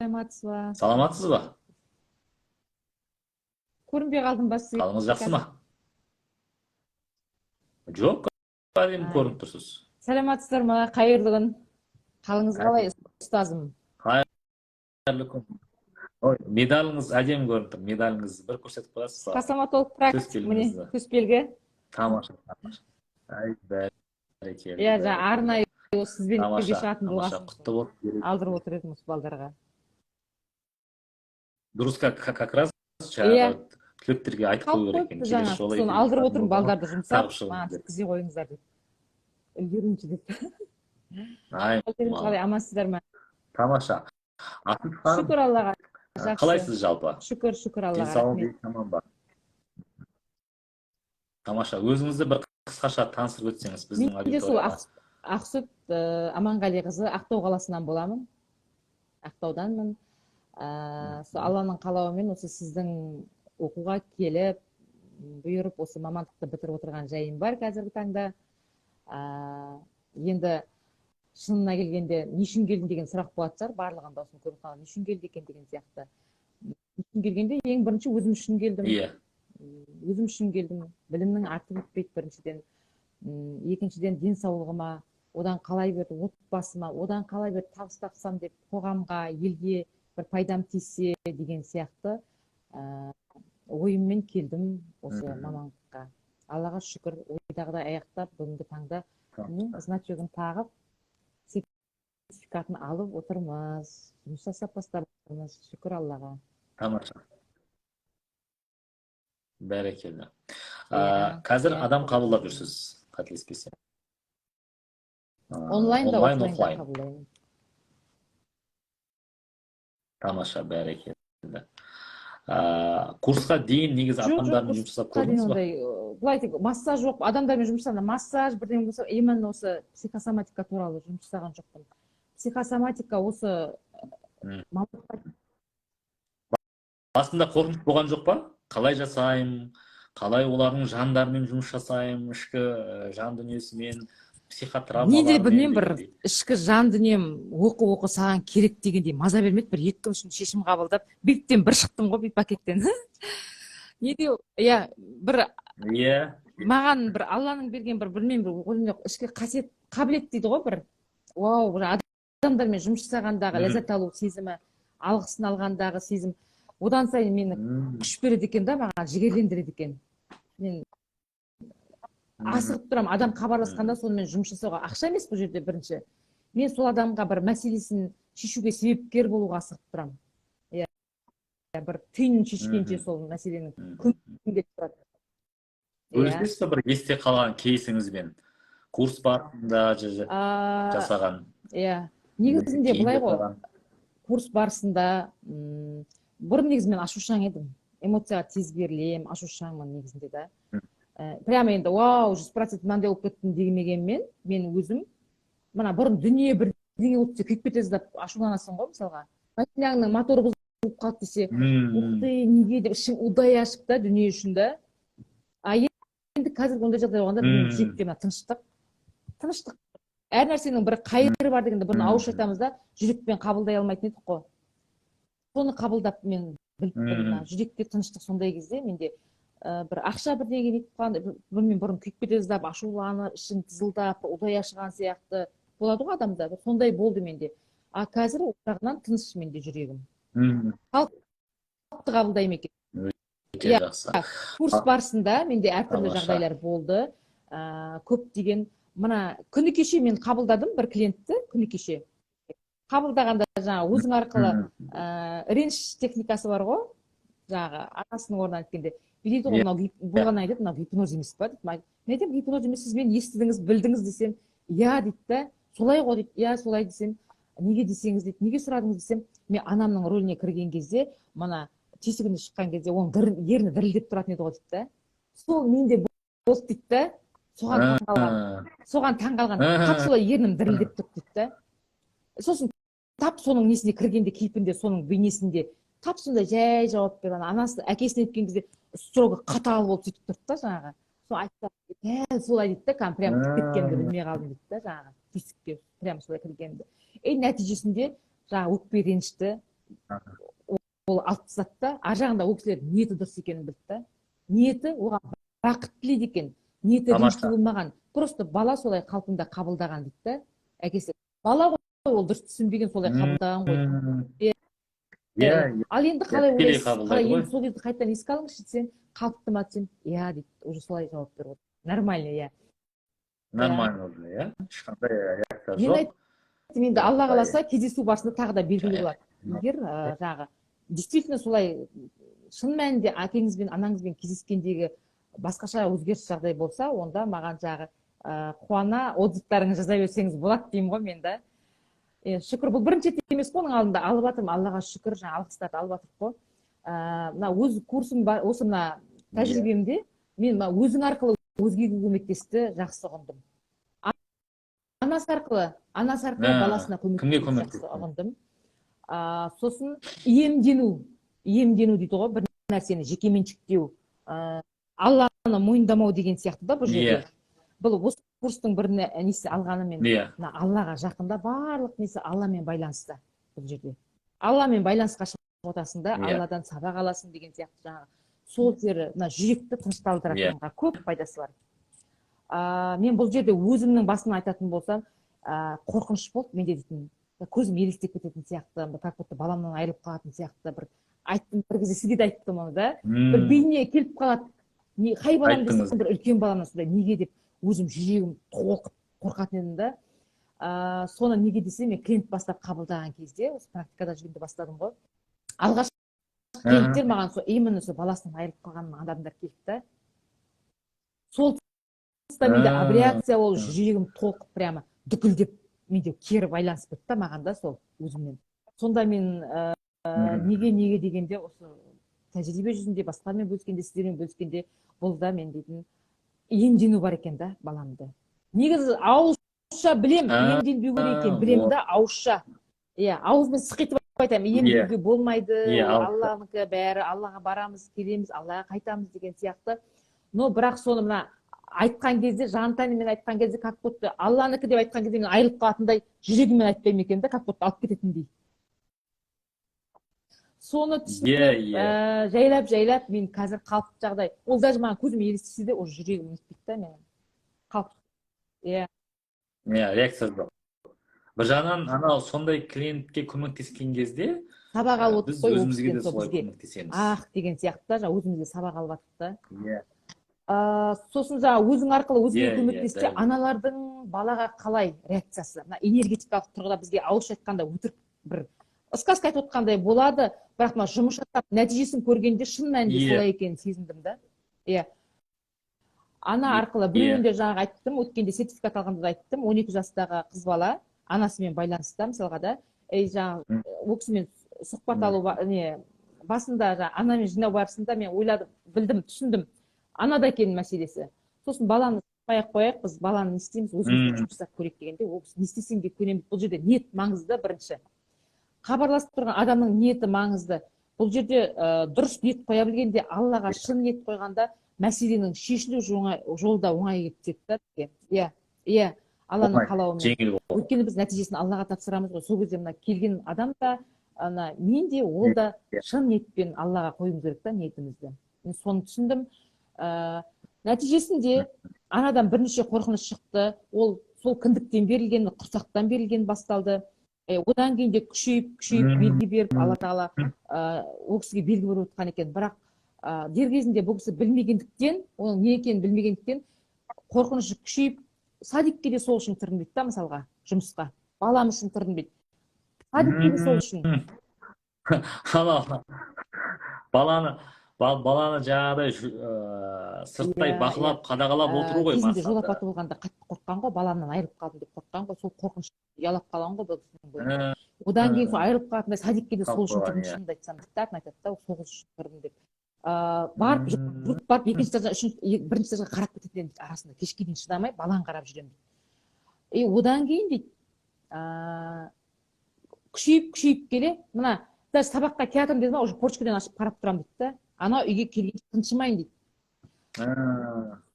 Саламатсыз ба? Көрінбей қалдым ба сізге? Қалыңыз жақсы ма? Жоқ, әдемі көрініп тұрсыз. Саламатсыздар ма? Қайырлы күн. Қалыңыз қалай, ұстазым? Қайырлы күн. Медаліңіз әдемі көрініп тұр. Медаліңізді бір көрсетіп қоясыз ба? Косметолог практик, міне, төсбелгі. Тамаша. Ай, бәрекелді. Жаңа арнайы сізбен бірге шығатын болғасын. Құтты болып. Алдырып отыр едім осы балдарға. дұрыс, как раз Иә, жаңағы түлектерге айтып қалып қою керек қойыпты екен. жаңа. Келесі жолы Соны егер алдырып ұстазың отырмын, болса, балдарды жұмсап, тағып шығыңыз маған деп. өткізе қойыңыздар деп. Үлгеріңші деп. Ай, қалай, амансыздар ма? тамаша. Асыл ханым, Шүкір Аллаға, жақсы. қалайсыз жалпы? Шүкір Аллаға, Денсаулық рахмет. аман ба? Тамаша. Өзіңізді бір қысқаша таныстырып өтсеңіз біздің Мен де сол аудиторияға. Ақсұт Аманғалиқызы, Ақтау қаласынан боламын. Ақтауданмын. Сол Алланың қалауымен осы сіздің оқуға келіп, бұйырып осы мамандықты бітіріп отырған жайым бар қазіргі таңда. Енді шынына келгенде не үшін келдің деген сұрақ болады шығар, барлығында осыны көріп қалған. Не үшін келді екен деген сияқты. Не үшін келгенде ең бірінші өзім үшін келдім. Иә. Өзім үшін келдім. Білімнің артып өтпейді біріншіден. Екіншіден денсаулығыма, одан қалай бір отбасыма, одан қалай бір табыс тапсам деп қоғамға, елге бір пайдам тисе деген сияқты ойыммен келдім осы мамандыққа. Аллаға шүкір, ойдағыдай аяқтап, бүгінгі таңда значогын тағып, сертификатын алып отырмыз. Жұмыс жасап бастап отырмыз. Шүкір Аллаға. Тамаша. Бәрекелді. Иә, Қазір иә. адам қабылдап жүрсіз, қателеспесем. Онлайн да, Онлайн, офлайн да офлайн. қабылдаймын. Тамаша, бәрекелді. Курсқа дейін негізі Жоқ, адамдармен жұмыс жасап көрдіңіз ба? былай тек массаж жоқ, адамдармен жұмыс жасағанда массаж бірдеңе болса, именно осы психосоматика туралы жұмыс жасаған жоқпын. Психосоматика осы Басында қорқыныш болған жоқ па? Қалай жасаймын? Қалай олардың жандарымен жұмыс жасаймын? Ішкі жан дүниесімен, психотравмалармен. не де білмеймін, бір ішкі жан дүнием оқы саған керек дегендей маза бермеді. Бір екі күн ішінде шешім қабылдап, беттен бір шықтым ғой, пакеттен. Не де, иә, бір Иә. маған бір Алланың берген бір білмеймін, бір өзімде ішкі қасиет, қабілет дейді ғой, бір вау, бір адамдармен жұмыс жасағандағы ләззат алу сезімі, алғысын алғандағы сезім, одан сайын мені күш береді екен да, маған жігерлендіреді екен. Мен асығып тұрам, адам хабарласқанда сонымен жұмыс жасауға. Ақша емес бұл жерде бірінші. Мен сол адамға бір мәселесін шешуге себепкер болуға асығып тұрам. Иә, бір түйінін шешкенше сол мәселенің күнде тұрады. Өзіңізде бір есте қалған кейсіңізбен курс барысында жасаған. Иә, негізінде былай ғой, курс барысында бұрын негізі мен ашушаң едім. Эмоцияға тез берілем, ашушаңмын негізінде да. Прямо енді вау, 100% мынандай болып кеттім демегенмен, мен өзім мына бұрын дүние бірдеңе болып десе күйіп кетесіз деп ашуланасың ғой, мысалға. Машинаңның моторы бұзылып қалды десе, уқты, неге деп ішің удай ашып та дүние үшін да. Енді қазір ондай жағдай болғанда мен жекте мына тыныштық. Әр нәрсенің бір қайыры бар дегенде бұрын ауызша айтамыз да, жүрекпен қабылдай алмайтын едік қой. Соны қабылдап мен біліп тұрмын, жүректе тыныштық сондай кезде менде бір ақша бірдеңе нетіп қалған, білмеймін, бұрын күйіп кетесіз деп ашуланып, ішің тызылдап, удай ашыған сияқты болады ғой адамда. Сондай болды менде. Қазір ол жағынан тыныш менде жүрегім. Халықты қабылдаймын екен. Курс барысында менде әртүрлі жағдайлар болды. Көптеген мына күні кеше мен қабылдадым бір клиентті, күні кеше. Қабылдағанда жаңа өзің арқылы реніш техникасы бар ғой, жаңағы анасының орнына айткенде. Билейді ғой, мынау болғаннан айтады, мынау гипноз емес па дейді. Мен айтамын, гипноз емес, сіз мені естідіңіз, білдіңіз десем, иә дейді да, солай ғой дейді, иә солай десем, неге десеңіз дейді, неге сұрадыңыз десем, мен анамның рөліне кірген кезде, мына тесігіне шыққан кезде оның ерні дірілдеп тұратын еді ғой дейді да. Сол менде болды дейді да, соған таңғалған, тап солай ернім дірілдеп тұр дейді да. Сосын тап соның несіне кіргенде, кейпінде, соның бейнесінде тап сондай жай жауап берген. Анасы әкесіне айтқан кезде строго қатал болып сөйтіп тұрды да жаңағы. Сол айтты, дәл солай дейді да, прям кеткенді білмей қалдым дейді да, жаңағы тесікке прям солай кіргенді. Нәтижесінде жаңағы өкпе ренішті ол алып тастады да, ар жағында ол кісілер ниеті дұрыс екенін білді да. Ниеті оған бақыт тілейді екен. Ниеті ренішті болмаған. Просто бала солай қалпында қабылдаған дейді да. Әкесі бала ол дұрыс түсінбеген, солай қабылдаған ғой. Ал енді қалай ойлайсыз, қалай енді сол кезде қайтадан еске алыңызшы десем, қалыпты ма десем, иә дейді, уже солай жауап беріп отыр. Нормально, иә. Нормально уже, иә? Ешқандай реакция жоқ. Мен айттым, енді Алла қаласа кездесу барысында тағы да белгілі болады. Егер жаңағы действительно солай шын мәнінде әкеңіз бен анаңызбен кездескендегі басқаша өзгеріс жағдай болса, онда маған жағы қуана отзывтарыңызды жаза берсеңіз болады деймін ғой мен да. Шүкір, бұл бірінші рет емес қой, оның алдында алып жатырмын, Аллаға шүкір, жаңа алғыстарды алып жатырмық қой. Мына өз курсым бар, осы мына тәжірибемде мен өзің арқылы өзгеге көмектесті жақсы ұғындым. Анасы арқылы баласына көмектесті жақсы ұғындым. Сосын иемдену дейді ғой, бір нәрсені жекеменшіктеу, Алланы мойындамау деген сияқты да бұл жерде. Бұл осы курстың бір несі алғаны мен Аллаға жақында барлық несі Алламен байланысты бұл жерде. Алламен байланысқа шығып отырсың да, Алладан сабақ аласың деген сияқты жаңағы. Сол жері жүректі тынышталдыратынға көп пайдасы бар. Мен бұл жерде өзімнің басымнан айтатын болсам, қорқыныш болды менде дейтін. Көзім елестеп кететін сияқты, как будто баламнан айырылып қалатын сияқты бір айттым, бір кезде сізге де айттым оны да. Бір бейне келіп қалады. Қай балам десем, бір үлкен баламнан сондай неге деп өзім жүрегім толқып қорқатын едім да. Соны неге десе, мен клиент бастап қабылдаған кезде, осы практикада жүргенде бастадым ғой. Алғаш клиенттер маған сол именно сол баласынан айырылып қалған адамдар келді да. Сол тұста менде абреакция болып жүрегім толқып прямо дүкілдеп менде кері байланысып кетті маған да сол өзіммен. Сонда мен неге дегенде осы тәжірибе жүзінде басқамен бөліскенде, сіздермен бөліскенде бұл да мен дейтін иемдену бар екен да баламды. Негізі ауызша білем, иемденбеу керек екен, білем да ауызша. Ауызбен сықитып айтамын, иемденуге болмайды, Алланікі бәрі, Аллаға барамыз, келеміз, Аллаға қайтамыз деген сияқты. Но бірақ соны мына айтқан кезде, жан тәнімен айтқан кезде, как будто Алланікі деп айтқан кезде мен айырылып қалатындай жүрегіммен айтпаймын екен да, как будто алып кететіндей. Соны түсініп, жайлап мен қазір қалыпты жағдай. Ол даже маған көзім елестесе де, уже жүрегім нетпейді да менің. Қалыпты. Реакция жоқ. Бір жағынан анау сондай клиентке көмектескен кезде сабақ алып отырып қой, өзімізге де солай көмектесеміз. Деген сияқты да, өзімізге сабақ алып жатыр да. Сосын жаңа өзің арқылы өзге көмектессе, аналардың балаға қалай реакциясы? Энергетикалық тұрғыда бізге ауызша айтқанда өтірік бір сказка айтып отқандай болады, бірақ жұмыс жасап нәтижесін көргенде шын мәнінде солай екенін сезіндім да. Ана арқылы біреуінде жаңағы айттым, өткенде сертификат алғанда да айттым, 12 жастағы қыз бала анасымен байланыста мысалға да, жаңағы ол кісімен сұхбат алу басында жаңағы анамен жинау барысында мен ойладым, білдім, түсіндім, анада екенін мәселесі. Сосын баланы қояйық, біз баланы не істейміз, өзіміз жұмыс жасап көрейік дегенде, ол кісі не істесең де көнеміз. Бұл жерде ниет маңызды бірінші. Хабарласып тұрған адамның ниеті маңызды. Бұл жерде дұрыс ниет қоя білгенде, Аллаға шын ниет қойғанда мәселенің шешілу жолда оңай кетеді. Алланың қалауымен. Өйткені біз нәтижесін Аллаға тапсырамыз ғой. Сол кезде мына келген адам да, мен де, ол да шын ниетпен Аллаға қоюымыз керек та ниетімізді. Мен соны түсіндім. Нәтижесінде анадан бірнеше қорқыныш шықты. Ол сол кіндіктен берілген, құрсақтан берілген басталды. Одан кейін де күшейіп белгі беріп, Алла Тағала ол кісіге белгі беріп отқан екен. Бірақ дер кезінде бұл кісі білмегендіктен, оның не екенін білмегендіктен қорқынышы күшейіп, садикке де сол үшін түрінбейді да, мысалға, жұмысқа. Балам үшін түрінбейді. Садикке де сол үшін. Баланы жаңағыдай сырттай бақылап, қадағалап отыру ғой мақсаты. Кезінде жол апаты болғанда қатты қорыққан ғой, баламнан айырылып қалдым деп қорыққан ғой, сол қорқыныш ұялап қалған ғой. Одан кейін сол айырылып қалатындай садикке де сол үшін тұрдым, шынымды айтсам, диктатын айтады да, сол үшін тұрдым деп. Барып екінші этаждан бірінші этажға қарап кететін арасында кешке дейін шыдамай баланы қарап жүремін дейді. Одан кейін дейді күшейіп келе, мына даже сабаққа келатырмын деді ма, уже почкадан ашып қарап тұрамын дейді да. Ана үйге келген тыншымайын дейді.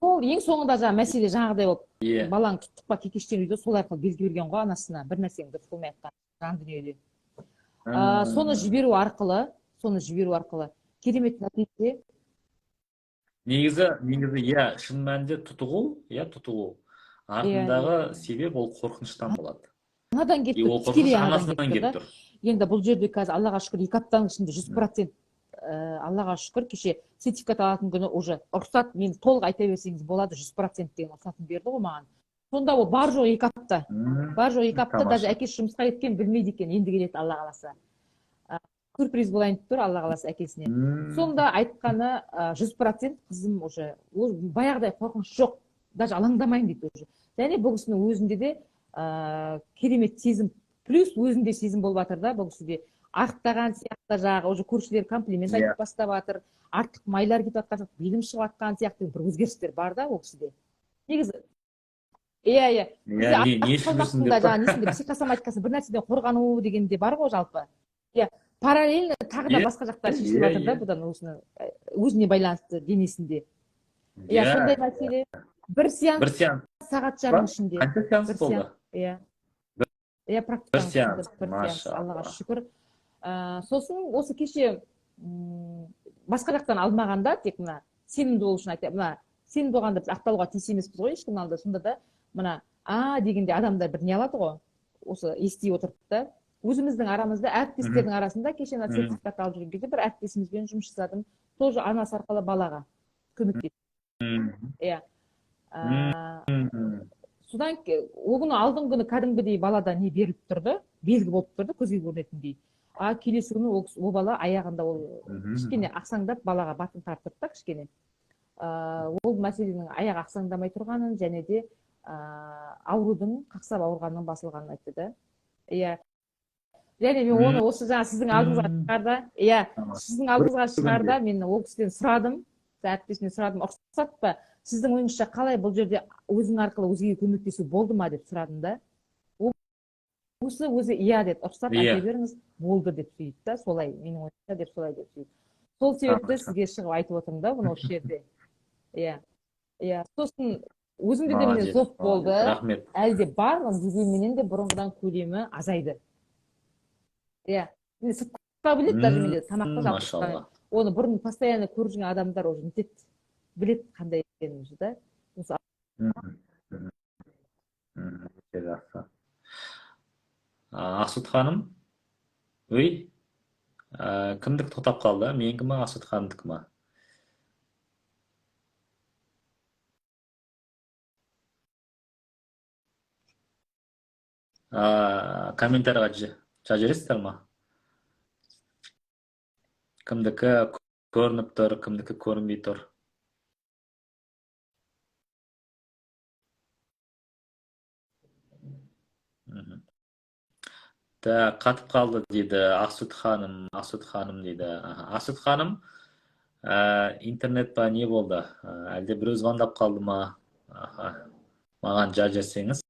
Сол ең соңында жаңа мәселе жаңағыдай болып, балаң тұттықпа кекештен үйде сол арқылы белгі берген ғой анасына, бір нәрсені дұрыс болмай жатқан жан дүниеде. Соны жіберу арқылы керемет нәтиже. Негізі шын мәнінде тұтығу артындағы себеп ол қорқыныштан болады. Анадан кетті, тікелей анасынан кетті. Енді бұл жерде қазір Аллаға шүкір 2 аптаның ішінде 100%, Аллаға шүкір, кеше сертификат алатын күні уже рұқсат, мен толық айта берсеңіз болады, 100% деген рұқсатын берді ғой маған. Сонда ол бар жоқ 2 апта. Даже әкесі жұмысқа кеткен білмейді екен, енді келеді Алла қаласа. сюрприз болайын деп тұр, алла қаласа әкесіне. Сонда айтқаны 100% қызым уже баяғыдай қорқыныш жоқ, даже алаңдамаймын дейді уже. Және бұл кісінің өзінде де керемет сезім, плюс өзінде сезім болып жатыр да, бұл кісіде ақтаған сияқты, жағы уже көршілер комплимент айтып бастап жатыр, артық майлар кетіп жатқан, белім шығып жатқан сияқты бір өзгерістер бар да ол кісіде. Негізі иә психосоматикасы бір нәрседен қорғану дегенде бар ғой жалпы. Иә, параллельно тағы да басқа жақтар шешіліп жатыр да бұдан өзіне байланысты денесінде. Иә, сондай мәселе. Бір сеанс сағат жарым ішінде. Қанша сеанс болды? Иә, практиканың сеанс, Аллаға шүкір. Сосын осы кеше басқа жақтан алмағанда, тек мына сенімді болу үшін айтайын, мына сенімді болғанда біз ақталуға тиіс емеспіз ғой ешкімнің алдында, сонда да мына дегенде адамдар бір не алады ғой, осы ести отырып та. Өзіміздің арамызда, әріптестердің арасында кеше сертификат алып жүрген кезде бір әріптесімізбен жұмыс жасадым, тоже анасы арқылы балаға көмектесті. Иә. Содан ол күні алдыңғы күні кәдімгідей балада не беріліп тұрды, белгі болып тұрды, көзге көрінетіндей. Келесі күні ол бала аяғында ол кішкене ақсаңдап балаға батын тартырды да кішкене. Ол мәселенің аяғы ақсаңдамай тұрғанын және де аурудың қақсап ауырғанның басылғанын айтты да. Иә. Және мен оны осы жаңа сіздің алдыңызға шығарда, сіздің алдыңызға шығарда мен ол кісіден сұрадым, әріптесімнен сұрадым, ұқсат па, сіздің ойыңызша қалай бұл жерде өзің арқылы өзгеге көмектесу болды ма деп сұрадым да. Өзі иә деді, ұқсат айта беріңіз, болды деп сөйді да, солай, менің ойымша деп солай деп сөйді. Сол себепті сізге шығып айтып отырмын да, бұны осы жерде. Иә. Сосын өзімде де менен зов болды, әлде барлық дегенменен де бұрынғыдан көлемі азайды. Иә, сыртқа біледі, даже менде тамаққа жалпы. Оны бұрын постоянно көріп жүрген адамдар уже нетеді, біледі қандай екенімізді да. Ақсұт ханым, кімдік тоқтап қалды? Менікі ма, Ақсұт ханымдікі ма? Комментарийға жаза бересіздер ма? Кімдікі көрініп тұр, кімдікі көрінбей тұр? Қатып қалды дейді Ақсұт ханым дейді. Ақсұт ханым, интернет па не болды? Әлде біреу звондап қалды ма? Маған жазсаңыз.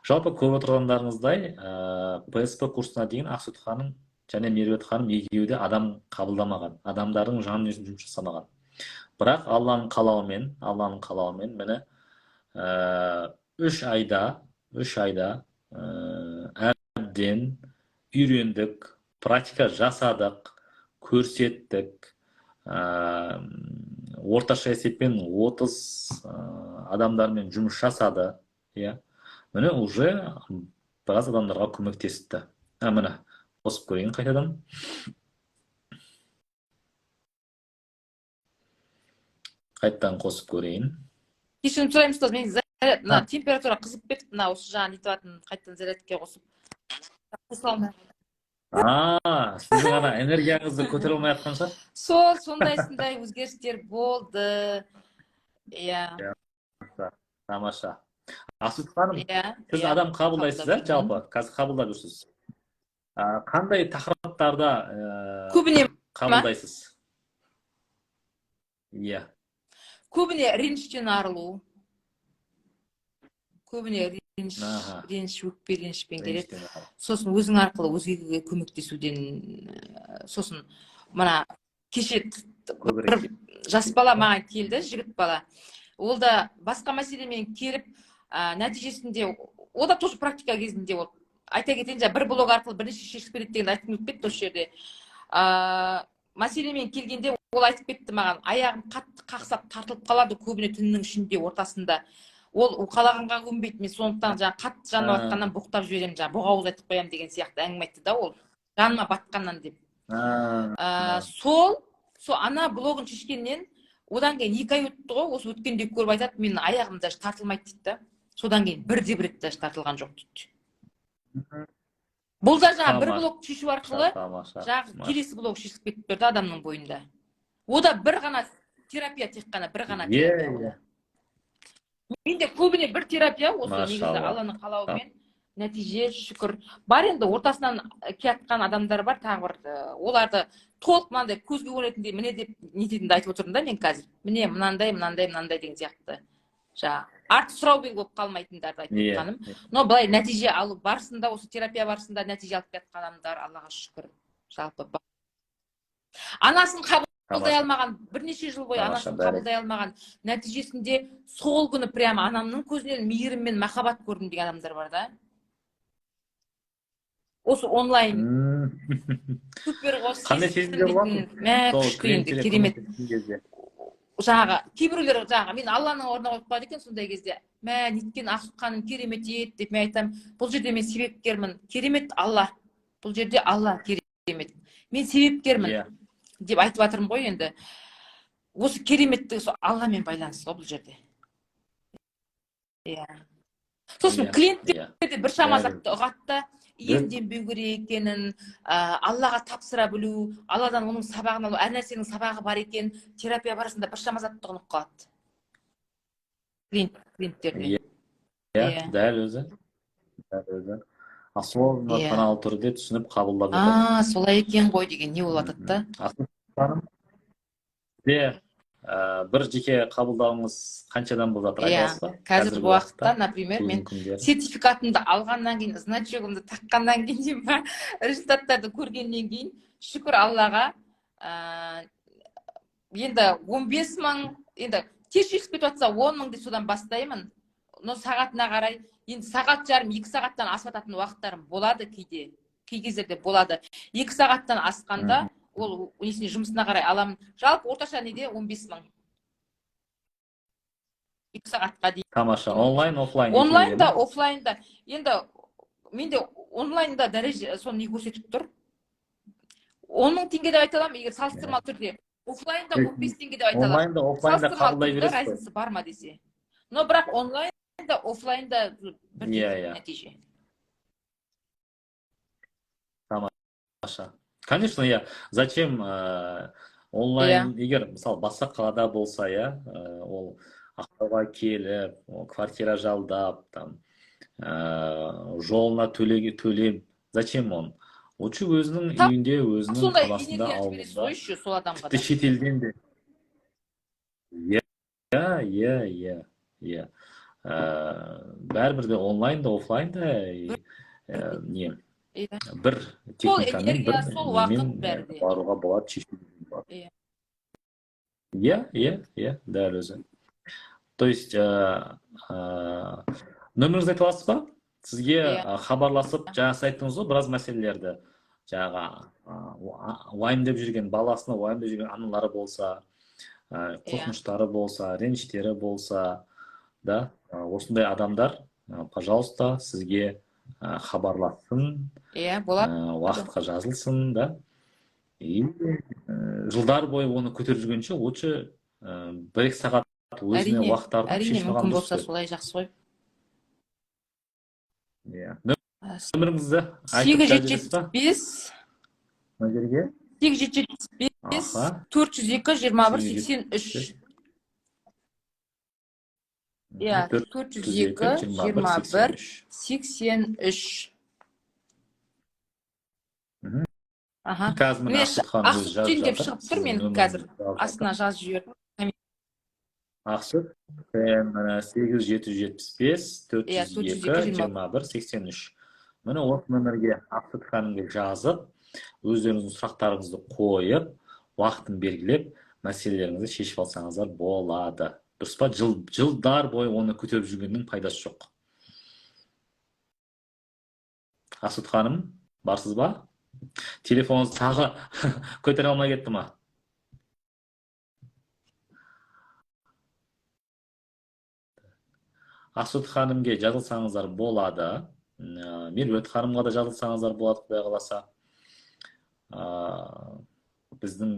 Жалпы көріп отырғандарыңыздай, ПСП курсына дейін Ақсұт ханым және Меруерт ханым екеуі де адам қабылдамаған, адамдардың жанын жұмыс жасамаған. Бірақ Алланың қалауымен мені 3 айда әбден үйрендік, практика жасадық, көрсеттік, орташа есеппен 30 адамдармен жұмыс жасады. Міне уже біраз адамдарға көмектесті. Міне қосып көрейін қайтадан. Қайттан қосып көрейін. Кешірім сұраймын, ұстаз, мен температура қызып кетіп, осы жаңа нетіватын қайттан зарядке қосып. Сіздің ана энергияңызды көтере алмай жатқан шығар? Сондай өзгерістер болды. Иә. Тамаша. Ақсұт ханым, сіз адам қабылдайсыз, жалпы, қазір қабылдап жүрсіз. Қандай тақырыптарда қабылдайсіз? Иә. Көбіне реніштен арылу. Көбіне реніш, өкпе ренішпен келеді. Сосын өзің арқылы өзгеге көмектесуден, сосын мына кеше бір жас бала маған келді, жігіт бала. Ол да басқа мәселемен келіп, нәтижесінде, ол да тоже практика кезінде ол. Айта кетейін, бір блог арқылы бірнеше шешіп береді деген айтып өтпеді осы жерде. Мәселемен келгенде ол айтып кетті маған, аяғым қатты қақсап тартылып қалады көбіне түннің ішінде, ортасында. Ол қалағанға көнбейді, мен сондықтан қатты жанып жатқаннан боқтап жіберемін, боғауыз айтып қоямын деген сияқты әңгіме айтты да ол. Жаныма батқаннан деп. Сол ана блогын шешкеннен, одан кейін 2 ай өтті ғой, осы өткенде көріп айтады, менің аяғым даже тартылмайды дейді да. Содан кейін бірде-бір рет даже тартылған жоқ дейді. Бұл да жаңа бір Тамаша, блок шешу арқылы тамаша. жаңағы келесі блок шешіліп кетіп берді адамның бойында. Ода бір ғана терапия, тек қана бір ғана терапия ода. Менде көбіне бір терапия осы негізі Алланың қалауымен нәтиже шүкір. Бар енді ортасынан келатқан адамдар бар, тағы бір оларды толық мынандай көзге көрінетіндей міне деп нететінді айтып отырмын да мен қазір. Міне мынандай деген сияқты. Жаңа артық сұрау болып қалмайтындарды айтып отқаным. Но былай нәтиже алу барысында, осы терапия барысында нәтиже алып келатқан адамдар, Аллаға шүкір. Жалпы анасын қабылдай алмаған, бірнеше жыл бойы анасын қабылдай алмаған, нәтижесінде сол күні прямо анамның көзінен мейірім мен махаббат көрдім деген адамдар бар да. Осы онлайн супер ғой. Қандай сезімдер бар? Күшті енді, керемет. Жаңағы кейбіреулер жаңағы мен Алланың орнына қойып қояды екен сондай кезде. Мә, неткен Ақсұққаным керемет еді деп мен айтамын. Бұл жерде мен себепкермін. Керемет Алла. Бұл жерде Алла керемет. Мен себепкермін деп айтып жатырмын ғой енді. Осы кереметті Алламен байланысты ғой бұл жерде. Сосын клиенттер де бір шамазатты ұғатты. Емденбеу керек екенін, Аллаға тапсыра білу, Алладан оның сабағын алу, әр нәрсенің сабағы бар екен, терапия барысында бір шамазатты ұғынып қалады. Клиенттерде. Дәл өзі. Осознанно саналы түрде түсініп қабылдап жатады. Солай екен ғой деген не болып жатады да? Бір жеке қабылдауыңыз қаншадан болып жатыр, айтасыз ба? Қазіргі уақытта, например, мен сертификатымды алғаннан кейін, значогымды таққаннан кейін, результаттарды көргеннен кейін, шүкір Аллаға, енді 15 мың, енді тез шешіп кетіп жатса 10 мың деп содан бастаймын. Но сағатына қарай, енді сағат жарым, 2 сағаттан асып жататын уақыттарым болады кейде. Кей кездерде болады. 2 сағаттан асқанда ол несіне жұмысына қарай аламын. Жалпы орташа неде 15 мың. 2 сағатқа дейін. Тамаша. Онлайн, офлайн. Онлайнда, офлайнда. Енді менде онлайнда дәреже соны не көрсетіп тұр. 10 мың теңге деп айта аламын, егер салыстырмалы түрде. Офлайнда 15 теңге деп айта аламын. Онлайнда, офлайнда қабылдай бересіз. Разница бар ма десе. Но бірақ онлайнда, офлайнда бірдей нәтиже. Тамаша. Конечно, зачем онлайн, егер, мысалы, басқа қалада болса, ол Ақтауға келіп, квартира жалдап, жолына төлем, зачем он? Лучше өзінің үйінде, өзінің қаласында ауылында, тіпті шетелден де. Бәрібір де онлайнда, офлайнда бір техникамен, бір немен баруға болады, шешуге болады. Дәл өзі. То есть, нөміріңізді айта аласыз ба? Сізге хабарласып, жаңа сіз айттыңыз ғой, біраз мәселелерді. Жаңа уайымдап жүрген, баласына уайымдап жүрген аналары болса, қорқыныштары болса, реніштері болса, осындай адамдар, пожалуйста, сізге хабарласын, уақытқа жазылсын, жылдар бойы оны көтеріп жүргенше, лучше 1-2 сағат өзіне уақыт артып шешіп алған мүмкін болса солай жақсы ғой. Нөміріңізді айтып бересіз ба? 875 402 21 83. 402 21 83. Міне Ақсұт деп шығып тұр, мен қазір астына жазып жібердім. Ақсұт 8775 402 21 83. Міне осы нөмірге Ақсұт ханымға жазып, өздеріңіздің сұрақтарыңызды қойып, уақытын белгілеп, мәселелеріңізді шешіп алсаңыздар болады. Дұрыс па? Жылдар бойы оны көтеріп жүргеннің пайдасы жоқ. Ақсұт ханым, барсыз ба? Телефоныңыз тағы көтере алмай кетті ма? Ақсұт ханымге жазылсаңыздар болады. Меруерт ханымға да жазылсаңыздар болады, Құдай қаласа. Біздің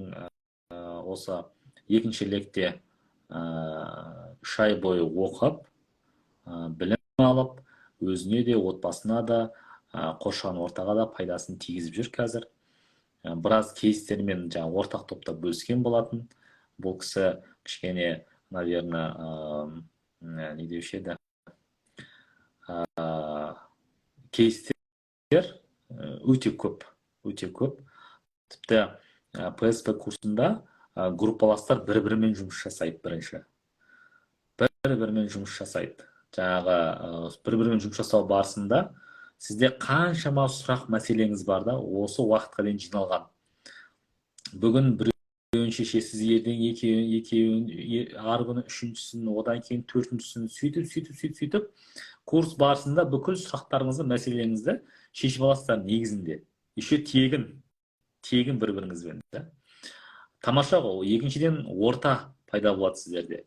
осы екінші лекте 3 ай бойы оқып, білім алып, өзіне де, отбасына да қоршаған ортаға да пайдасын тигізіп жүр қазір. Біраз кейстермен жаңағы ортақ топта бөліскен болатын. Бұл кісі кішкене, наверное, не деуші еді, кейстер өте көп. Тіпті PSP курсында группаластар бір-бірімен жұмыс жасайды бірінші. Бір-бірімен жұмыс жасайды. Жаңағы бір-бірімен жұмыс жасау барысында сізде қаншама сұрақ мәселеңіз бар да, осы уақытқа дейін жиналған. Бүгін біреуін шешесіз, ертең екеуін, ары күні үшіншісін, одан кейін төртіншісін, сөйтіп курс барысында бүкіл сұрақтарыңызды, мәселеңізді шешіп аласыздар негізінде. Еще тегін бір-біріңізбен. Тамаша ғой. Екіншіден, орта пайда болады сіздерде.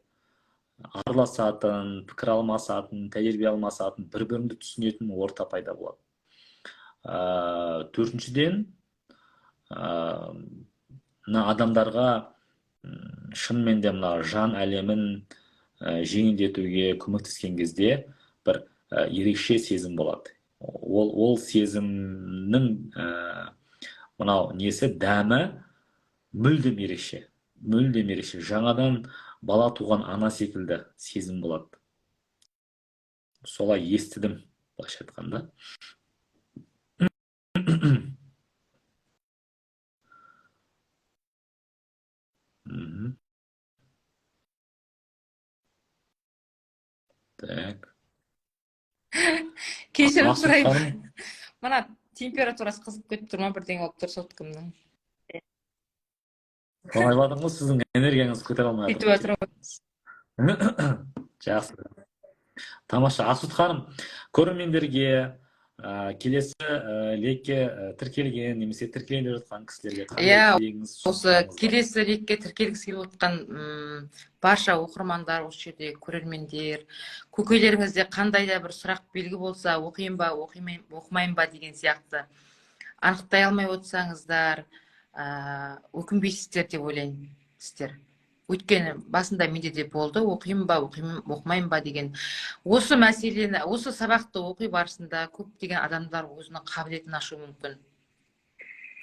Араласатын, пікір алмасатын, тәжірибе алмасатын, бір-біріңді түсінетін орта пайда болады. Төртіншіден, адамдарға шынымен де мына жан әлемін жеңілдетуге көмектескен кезде бір ерекше сезім болады. Ол сезімнің мынау несі, дәмі мүлдем ерекше. Жаңадан бала туған ана секілді сезім болады. Солай естідім, былайша айтқанда. Так. Кешірім Асыл сұраймын. ханым. Мына температурасы қызып кетіп тұр ма, бірдеңе болып тұр соткамның. Қалайладың ғой, сіздің энергияңыз көтере алмай Сөйтіп жатыр. Жақсы. Тамаша. Асут ханым, көрермендерге келесі лекке тіркелген немесе тіркеліп жатқан кісілерге қандай тілегіңіз? Осы келесі лекке тіркелгісі келіп отқан барша оқырмандар, осы жерде көрермендер, көкелеріңізде қандай да бір сұрақ белгі болса, оқиын ба, оқымайын ба деген сияқты анықтай алмай отырсаңыздар, өкінбейсіздер деп ойлаймын сіздер. Өйткені басында менде де болды, оқиын ба, оқымайын ба деген. Осы мәселені, осы сабақты оқи барысында көптеген адамдар өзінің қабілетін ашу мүмкін.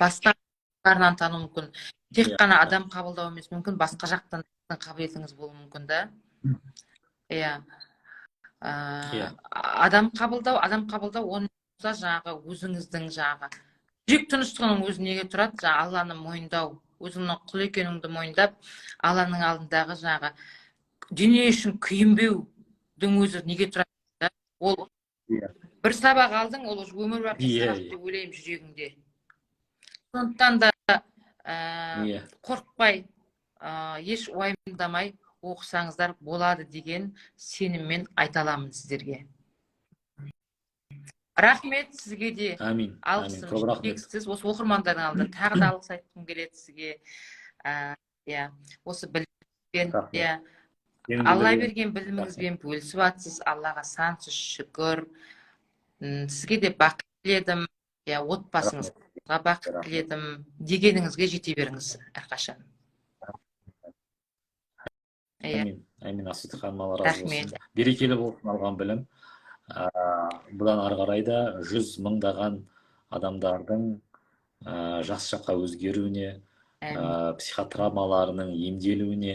Басқа жақтарынан тану мүмкін. Тек қана адам қабылдау емес, мүмкін басқа жақтан қабілетіңіз болуы мүмкін да. Адам қабылдау, оны жаңағы өзіңіздің жаңағы жүрек тыныштығының өзі неге тұрады? Жаңағы Алланы мойындау, өзіңнің құл екеніңді мойындап, Алланың алдындағы жаңағы дүние үшін күйінбеудің өзі неге тұрады? Ол бір сабақ алдың, ол өмір бақи сабақ деп ойлаймын жүрегіңде. Сондықтан да қорықпай, еш уайымдамай оқысаңыздар болады деген сеніммен айта аламын сіздерге. Рахмет сізге де. Амин. Алғысым шексіз. Осы оқырмандардың алдында тағы да алғыс айтқым келеді сізге. Осы біліммен, Алла берген біліміңізбен бөлісіп жатсыз. Аллаға сансыз шүкір. Сізге де бақыт тіледім. Отбасыңызға бақыт тіледім. Дегеніңізге жете беріңіз әрқашан. Амин. Асут ханым, Алла разы болсын. Берекелі болсын алған білім. Бұдан ары қарай да 100 мыңдаған адамдардың жақсы жаққа өзгеруіне, психотравмаларының емделуіне,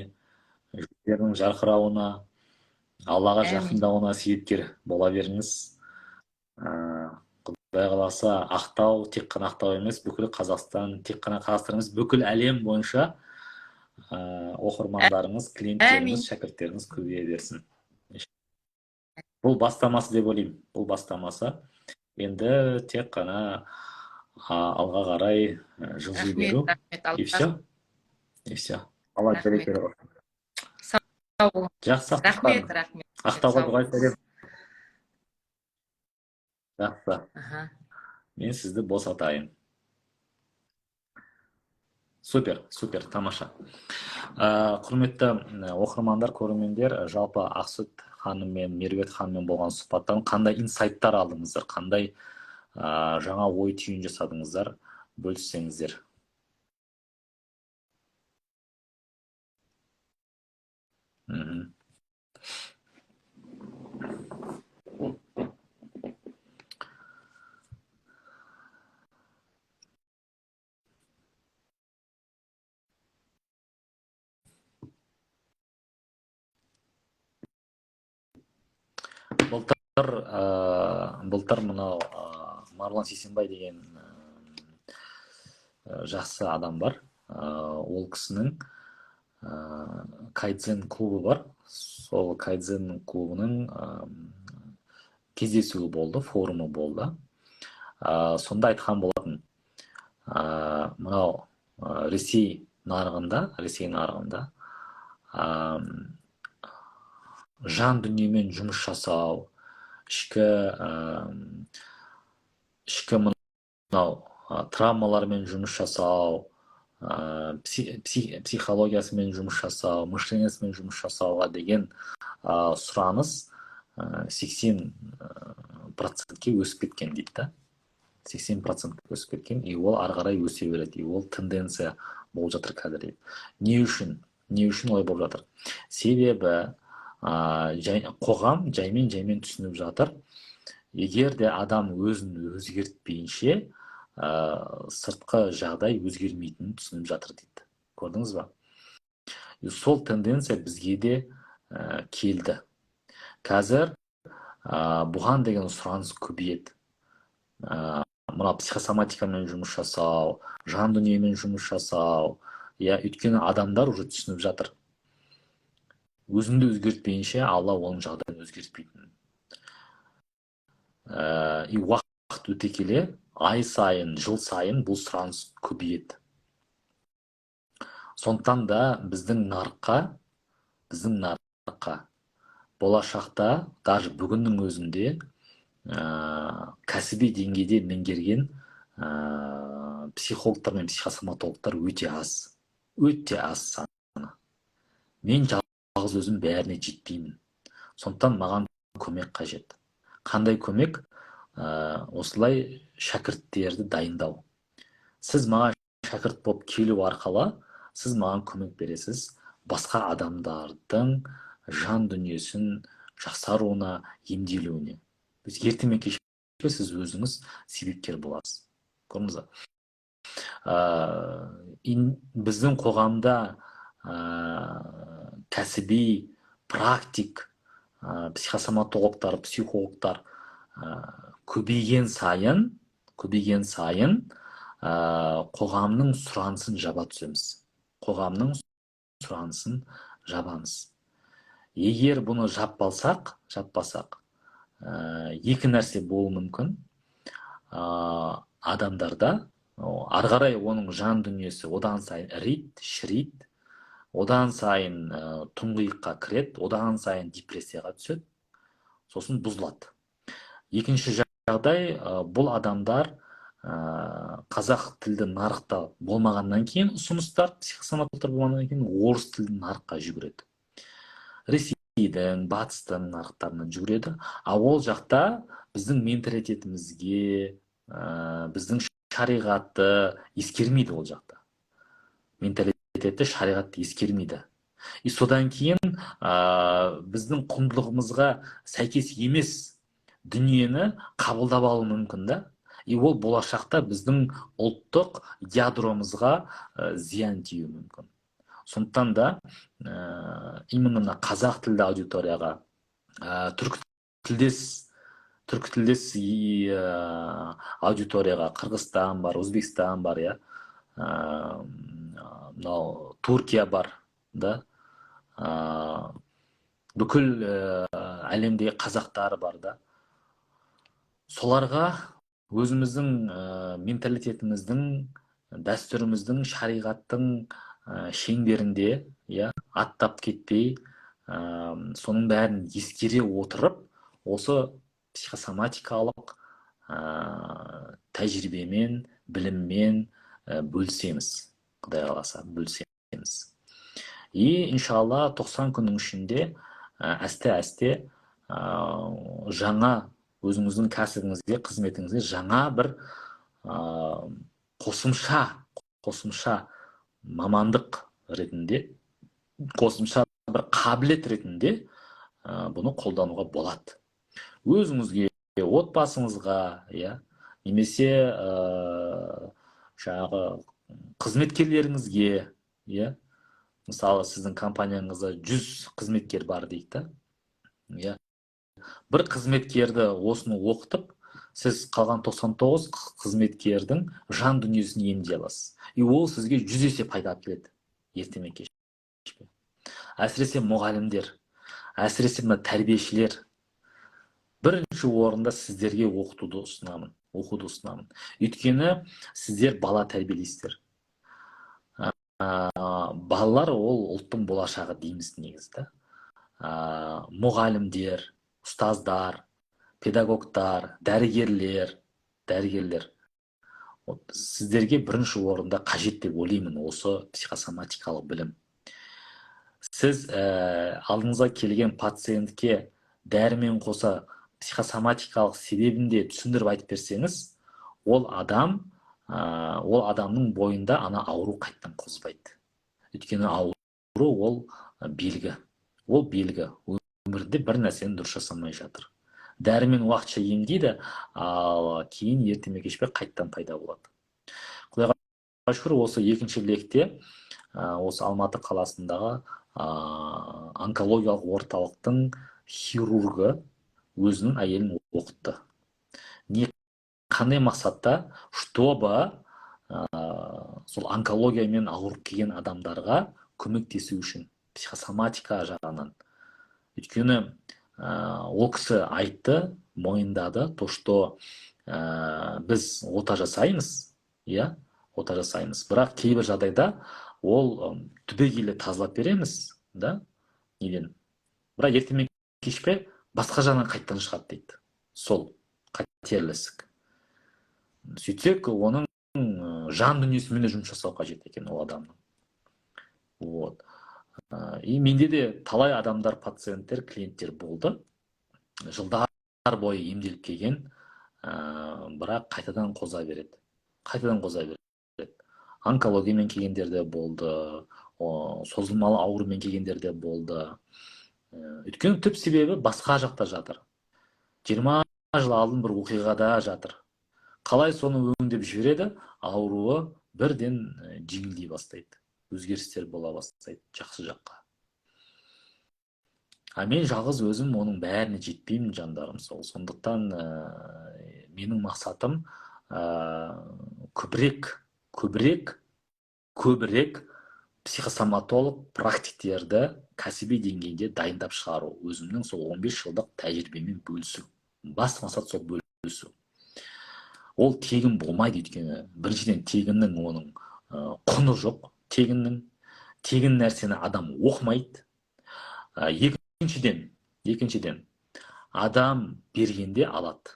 жүздерінің жарқырауына, Аллаға жақындауына себепкер бола беріңіз. Құдай қаласа, Ақтау, тек қана Ақтау емес, бүкіл Қазақстан, тек қана Қазақстан емес, бүкіл әлем бойынша оқырмандарыңыз, клиенттеріңіз, шәкірттеріңіз көбейе берсін. Бұл бастамасы деп ойлаймын. Бұл бастамасы. Енді тек қана алға қарай жылжи беру. И все. Алла береке берсін. Жақсы. Рахмет. Ақтауға дұға сәлем. Жақсы. Мен сізді босатайын. Супер, тамаша. Құрметті оқырмандар, көрермендер, жалпы Ақсұт ханым мен Меруерт ханыммен болған сұхбаттан қандай инсайттар алдыңыздар, қандай жаңа ой түйін жасадыңыздар, бөліссеңіздер. былтыр мынау Марлан Сейсенбай деген жақсы адам бар. Ол кісінің кайдзен клубы бар. Сол кайдзен клубының кездесуі болды, форумы болды. Сонда айтқан болатын, мынау Ресей нарығында жан дүниемен жұмыс жасау, ішкі мынау травмалармен жұмыс жасау, психологиясымен жұмыс жасау, мышлениясымен жұмыс жасауға деген сұраныс 80%-ке өсіп кеткен дейді да. 80%-ке өсіп кеткен, и ол ары қарай өсе береді, и ол тенденция болып жатыр қазір дейді. Не үшін олай болып жатыр? Себебі қоғам жаймен түсініп жатыр. Егер де адам өзін өзгертпейінше, сыртқы жағдай өзгермейтінін түсініп жатыр дейді. Көрдіңіз ба? Сол тенденция бізге де келді. Қазір бұған деген сұраныс көбейеді. Мына психосоматикамен жұмыс жасау, жан дүниемен жұмыс жасау, өйткені адамдар уже түсініп жатыр. Өзіңді өзгертпейінше, Алла оның жағдайын өзгертпейтінін. И уақыт өте келе, ай сайын, жыл сайын бұл сұраныс көбейеді. Сондықтан да біздің нарыққа болашақта, даже бүгіннің өзінде кәсіби деңгейде меңгерген психологтар мен психосоматологтар өте аз саны. Мен жалғыз өзім бәріне жетпеймін. Сондықтан маған көмек қажет. Қандай көмек? Осылай шәкірттерді дайындау. Сіз маған шәкірт болып келу арқылы, сіз маған көмек бересіз басқа адамдардың жан дүниесін жақсаруына, емделуіне. Біз ерте ме кеш пе сіз өзіңіз себепкер боласыз. Көрдіңіз бе? Біздің қоғамда кәсіби, практик, психосоматологтар, психологтар көбейген сайын қоғамның сұранысын жаба түсеміз. Қоғамның сұранысын жабамыз. Егер бұны жаппасақ, екі нәрсе болуы мүмкін. Адамдарда ары қарай оның жан дүниесі одан сайын шірейді, одан сайын тұңғиыққа кіреді, одан сайын депрессияға түседі, сосын бұзылады. Екінші жағдай, бұл адамдар қазақ тілді нарықта болмағаннан кейін, ұсыныстар психосоматологтар болмағаннан кейін орыс тілді нарыққа жүгіреді. Ресейдің, батыстың нарықтарына жүгіреді. Ол жақта біздің менталитетімізге, біздің шариғатты ескермейді ол жақта. Менталитетті, шариғатты ескермейді. И содан кейін біздің құндылығымызға сәйкес емес дүниені қабылдап алу мүмкін да. И ол болашақта біздің ұлттық ядромызға зиян тиюі мүмкін. Сондықтан да именно қазақ тілді аудиторияға, түркі тілдес аудиторияға, Қырғызстан бар, Өзбекстан бар, Туркия бар, да, бүкіл әлемдегі қазақтар бар да. Соларға өзіміздің менталитетіміздің, дәстүріміздің, шариғаттың шеңберінде аттап кетпей, соның бәрін ескере отырып, осы психосоматикалық тәжірибемен, біліммен бөлісеміз. Құдай қаласа бөлісеміз. И иншалла 90 күннің ішінде әсте жаңа өзіңіздің кәсібіңізге, қызметіңізге жаңа бір қосымша мамандық ретінде, қосымша бір қабілет ретінде бұны қолдануға болады. Өзіңізге, отбасыңызға, немесе жаңағы қызметкерлеріңізге, мысалы сіздің компанияңызда 100 қызметкер бар дейді. бір қызметкерді осыны оқытып, сіз қалған 99 қызметкердің жан дүниесін емдей аласыз. И ол сізге 100 есе пайда алып келеді, ерте ме кеш пе. Әсіресе мұғалімдер, әсіресе мына тәрбиешілер, бірінші орында сіздерге оқуды ұсынамын. Өйткені сіздер бала тәрбиелейсіздер. Балалар ол ұлттың болашағы дейміз негізі. Мұғалімдер, ұстаздар, педагогтар, дәрігерлер. Сіздерге бірінші орында қажет деп ойлаймын осы психосоматикалық білім. Сіз алдыңызға келген пациентке дәрімен қоса психосоматикалық себебін де түсіндіріп айтып берсеңіз, ол адамның бойында ана ауру қайттан қозбайды. Өйткені ауру ол белгі. Өмірде бір нәрсені дұрыс жасамай жатыр. Дәрімен уақытша емдейді, ал кейін ерте ме кеш пе қайттан пайда болады. Құдайға шүкір, осы екінші лекте осы Алматы қаласындағы онкологиялық орталықтың хирургы өзінің әйелін оқытты. Қандай мақсатта? Чтобы сол онкологиямен ауырып келген адамдарға көмектесу үшін, психосоматика жағынан. Өйткені ол кісі айтты, мойындады, то что біз ота жасаймыз, бірақ кейбір жағдайда ол түбегейлі тазалап береміз, неден. Бірақ ерте ме кеш пе басқа жағынан қайттан шығады дейді. Сол қатерлі ісік. Сөйтсек, оның жан дүниесімен жұмыс жасау қажет екен ол адамның. И менде де талай адамдар, пациенттер, клиенттер болды. Жылдар бойы емделіп келген, бірақ қайтадан қоза береді. Онкологиямен келгендер де болды, созылмалы аурумен келгендер де болды. Өйткені түп себебі басқа жақта жатыр. 20 жыл алдын бір оқиғада жатыр. Қалай соны өңдеп жібереді, ауруы бірден жеңілдей бастайды. Өзгерістер бола бастайды жақсы жаққа. Мен жалғыз өзім оның бәріне жетпеймін, жандарым. Сондықтан менің мақсатым көбірек психосоматолог практиктерді кәсіби деңгейде дайындап шығару, өзімнің сол 15 жылдық тәжірибемен бөлісу. Басты мақсат сол бөлісу. Ол тегін болмайды, өйткені біріншіден тегіннің оның құны жоқ. Тегін нәрсені адам оқымайды. Екіншіден адам бергенде алады.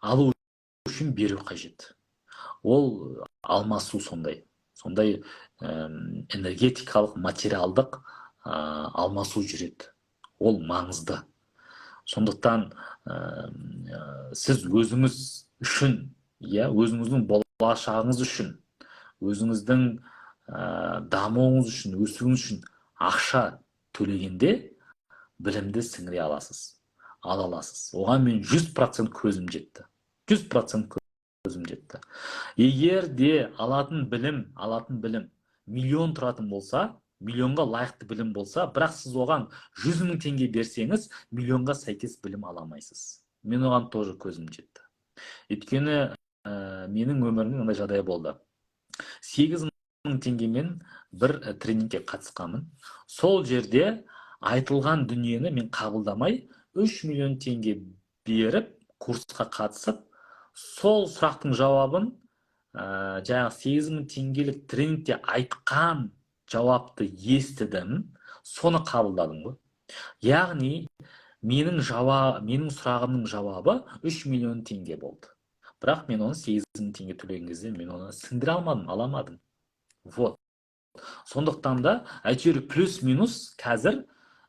Алу үшін беру қажет. Ол алмасу сондай энергетикалық, материалдық алмасу жүреді. Ол маңызды. Сондықтан сіз өзіңіз үшін, өзіңіздің болашағыңыз үшін, өзіңіздің дамуыңыз үшін, өсуіңіз үшін ақша төлегенде білімді сіңіре аласыз. Оған мен 100% көзім жетті. Егер де алатын білім миллион тұратын болса, миллионға лайықты білім болса, бірақ сіз оған 100 мың теңге берсеңіз, миллионға сәйкес білім аламайсыз. Мен оған тоже көзім жетті. Өйткені менің өмірімде мындай жағдай болды. 8 мың теңгемен бір тренингке қатысқанмын. Сол жерде айтылған дүниені мен қабылдамай, 3 миллион теңге беріп, курсқа қатысып, сол сұрақтың жауабын, жаңағы 8 мың теңгелік тренингте айтқан жауапты естідім, соны қабылдадым ғой. Яғни, менің сұрағымның жауабы 3 миллион теңге болды. Бірақ мен оны 8 мың теңге төлеген кезде мен оны сіңдіре аламадым. Сондықтан да әйтеуір плюс-минус қазір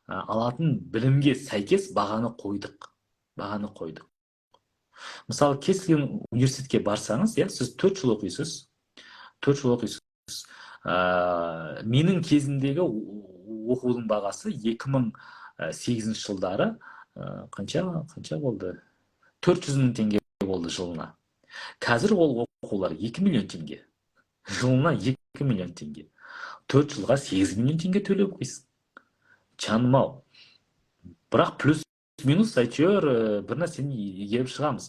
алатын білімге сәйкес бағаны қойдық. Мысалы, кез келген университетке барсаңыз, сіз 4 жыл оқисыз. Менің кезіндегі оқудың бағасы 2008 жылдары қанша болды? 400 мың теңге болды жылына. Қазір ол оқулар 2 миллион теңге. Жылына 2 миллион теңге. 4 жылға 8 миллион теңге төлеп қойсын. Жаным ау. Бірақ плюс минус әйтеуір бір нәрсені игеріп шығамыз.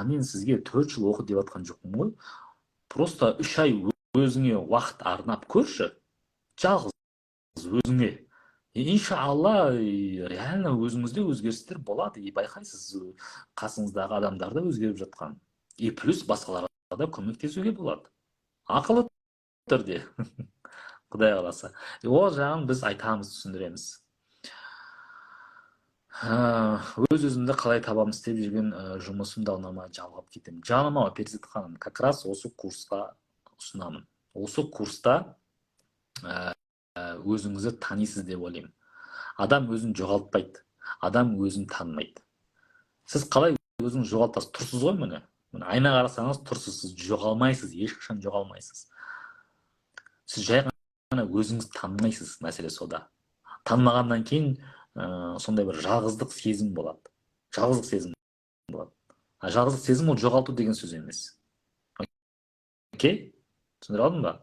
Мен сізге 4 жыл оқы деп жатқан жоқпын ғой. Просто 3 ай өзіңе уақыт арнап көрші. Жалғыз өзіңе. Иншалла, реально өзіңізде өзгерістер болады. Байқайсыз қасыңыздағы адамдарда өзгеріп жатқан. Плюс басқаларға да көмектесуге болады. Ақылы түрде. Құдай қаласа. Ол жағын біз айтамыз, түсіндіреміз. Өз-өзімді қалай табамын істеп жүрген жұмысымды ұнамай жалғап кетемін. Жаным ау, Перзент ханым, как раз осы курсқа ұсынамын. Осы курста өзіңізді танисыз деп ойлаймын. Адам өзін жоғалтпайды, адам өзін танымайды. Сіз қалай өзіңізді жоғалтасыз? Тұрсыз ғой, міне. Айнаға қарасаңыз тұрсыз, сіз жоғалмайсыз, ешқашан жоғалмайсыз. Сіз жай ғана өзіңізді танымайсыз, мәселе сода. Танымағаннан кейін сондай бір жалғыздық сезім болады. Жалғыздық сезім болады. Жалғыздық сезім ол жоғалту деген сөз емес. Окей? Түсіндіре алдым ба?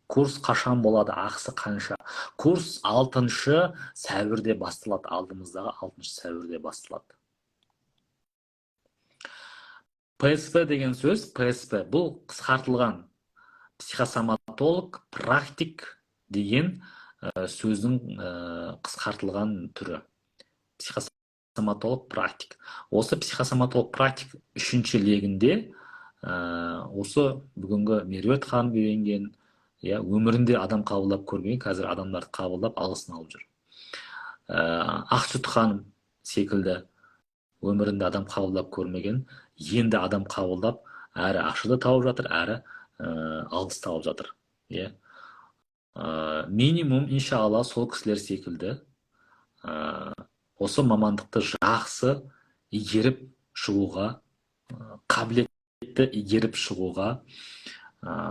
Курс қашан болады, ақысы қанша? Курс 6 сәуірде басталады, алдымыздағы 6 сәуірде басталады. ПСП деген сөз, ПСП бұл қысқартылған психосоматолог практик деген сөздің қысқартылған түрі. Психосоматолог практик. Осы психосоматолог практик 3-ші легінде осы бүгінгі Меруерт ханым үйренген, өмірінде адам қабылдап көрген, қазір адамдарды қабылдап алғысын алып жүр. Ақсұт ханым секілді өмірінде адам қабылдап көрмеген, енді адам қабылдап, әрі ақшада тауып жатыр, әрі алғыс тауып жатыр. Минимум, иншалла, сол кісілер секілді осы мамандықты жақсы игеріп шығуға, қабілетті игеріп шығуға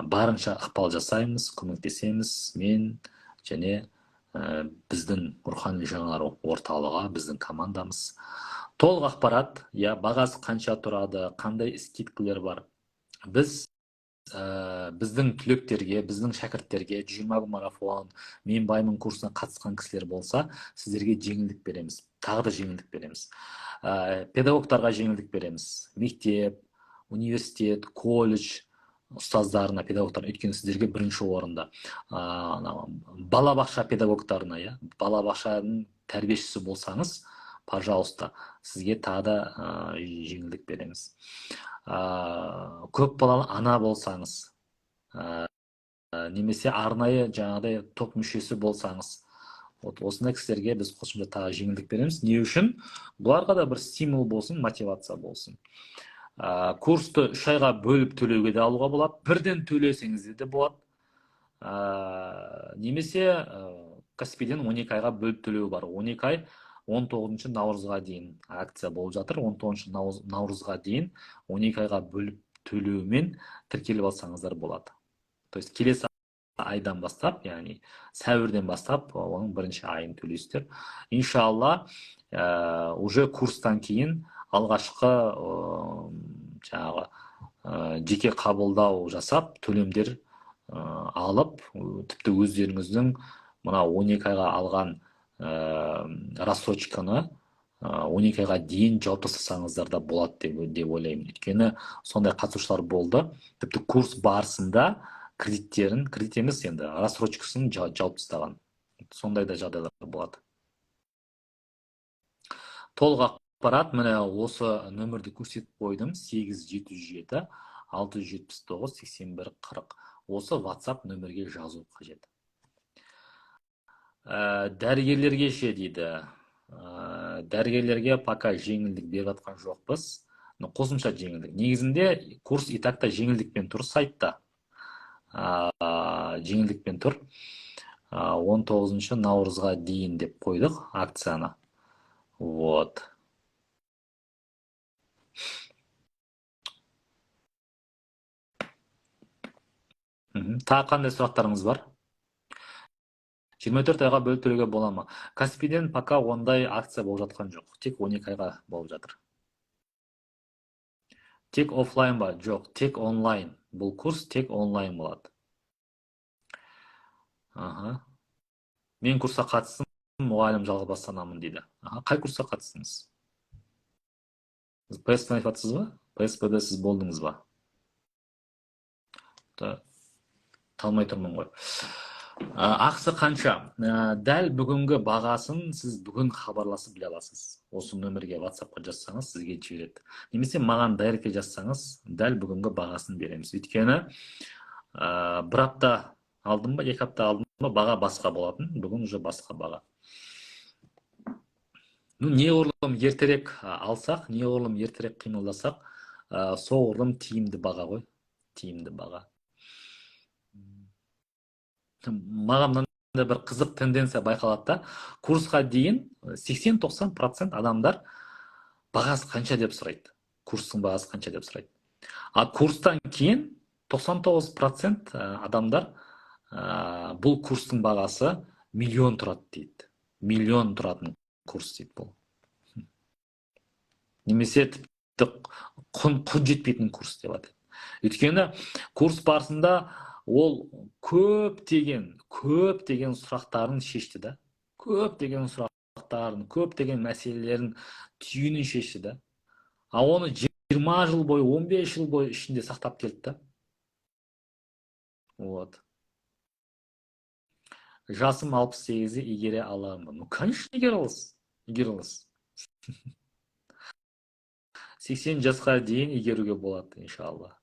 барынша ықпал жасаймыз, көмектесеміз. Мен және біздің рухани жаңару орталығы, біздің командамыз. Толық ақпарат, бағасы қанша тұрады, қандай скидкалар бар. Біздің түлектерге, біздің шәкірттерге 20 күн марафон, мен баймын курсына қатысқан кісілер болса, сіздерге жеңілдік береміз. Тағы да жеңілдік береміз. Педагогтарға жеңілдік береміз. Мектеп, университет, колледж ұстаздарына, педагогтарына, өйткені сіздерге бірінші орында. Балабақша педагогтарына, балабақшаның тәрбиешісі болсаңыз, пожалуйста, сізге тағы да жеңілдік береміз. Көп балалы ана болсаңыз, немесе арнайы жаңағыдай топ мүшесі болсаңыз, осындай кісілерге біз қосымша тағы жеңілдік береміз. Не үшін? Бұларға да бір стимул болсын, мотивация болсын. Курсты 3 айға бөліп төлеуге де алуға болады. Бірден төлесеңіз де болады. Немесе Каспийден 12 айға бөліп төлеу бар. 12 ай 19 наурызға дейін акция болып жатыр. 19 наурызға дейін 12 айға бөліп төлеумен тіркеліп алсаңыздар болады. То есть келесі айдан бастап, яғни сәуірден бастап, оның бірінші айын төлейсіздер. Иншалла, уже курстан кейін алғашқы жеке қабылдау жасап, төлемдер алып, тіпті өздеріңіздің мына 12 айға алған рассрочканы 12 айға дейін жауып тастасаңыздар да болады деп ойлаймын. Өйткені сондай қатысушылар болды. Тіпті курс барысында кредит емес, енді рассрочкасын жауып тастаған. Сондай да жағдайлар болады. Толық ақпарат міне осы нөмірді көрсетіп қойдым. 8707 679 81 40. Осы WhatsApp нөмірге жазу қажет. Дәрігерлерге ше дейді. Дәрігерлерге пока жеңілдік беріп жатқан жоқпыз. Қосымша жеңілдік. Негізінде курс и так та жеңілдікпен тұр сайтта. Жеңілдікпен тұр. 19 наурызға дейін деп қойдық акцияны. Вот. Тағы қандай сұрақтарыңыз бар? 24 айға бөліп төлеуге бола ма? Каспийден пока ондай акция болып жатқан жоқ. Тек 12 айға болып жатыр. Тек офлайн ба? Жоқ, тек онлайн. Бұл курс тек онлайн болады. Мен курсқа қатыстым, мұғалім жалғызбастанамын дейді. Қай курсқа қатыстыңыз? PSP-ні айтып жатсыз ба? PSP-де сіз болдыңыз ба? Талмай тұрмын ғой. Ақысы қанша? Дәл бүгінгі бағасын сіз бүгін хабарласып біле аласыз. Осы нөмірге WhatsApp-қа жазсаңыз, сізге жібереді. Немесе маған дайректке жазсаңыз, дәл бүгінгі бағасын береміз. Өйткені бір апта алдым ба, 2 апта алдым ба, баға басқа болатын. Бүгін уже басқа баға. Неғұрлым ертерек алсақ, неғұрлым ертерек қимылдасақ, соғұрлым тиімді баға ғой. Тиімді баға. Маған мынандай бір қызық тенденция байқалады да, курсқа дейін 80-90% адамдар бағасы қанша деп сұрайды. Курстың бағасы қанша деп сұрайды. Курстан кейін 99% адамдар бұл курстың бағасы миллион тұрады дейді. Миллион тұратын курс дейді бұл. Немесе тіпті құн жетпейтін курс деп атайды. Өйткені курс барысында ол көптеген сұрақтарын шешті да. Көптеген сұрақтарын, көптеген мәселелерін түйінін шешті да. Оны 20 жыл бойы, 15 жыл бойы ішінде сақтап келді да. Вот. Жасым 68-ді игере аламын. Конечно, игере аласыз. 80 жасқа дейін игеруге болады, иншалла.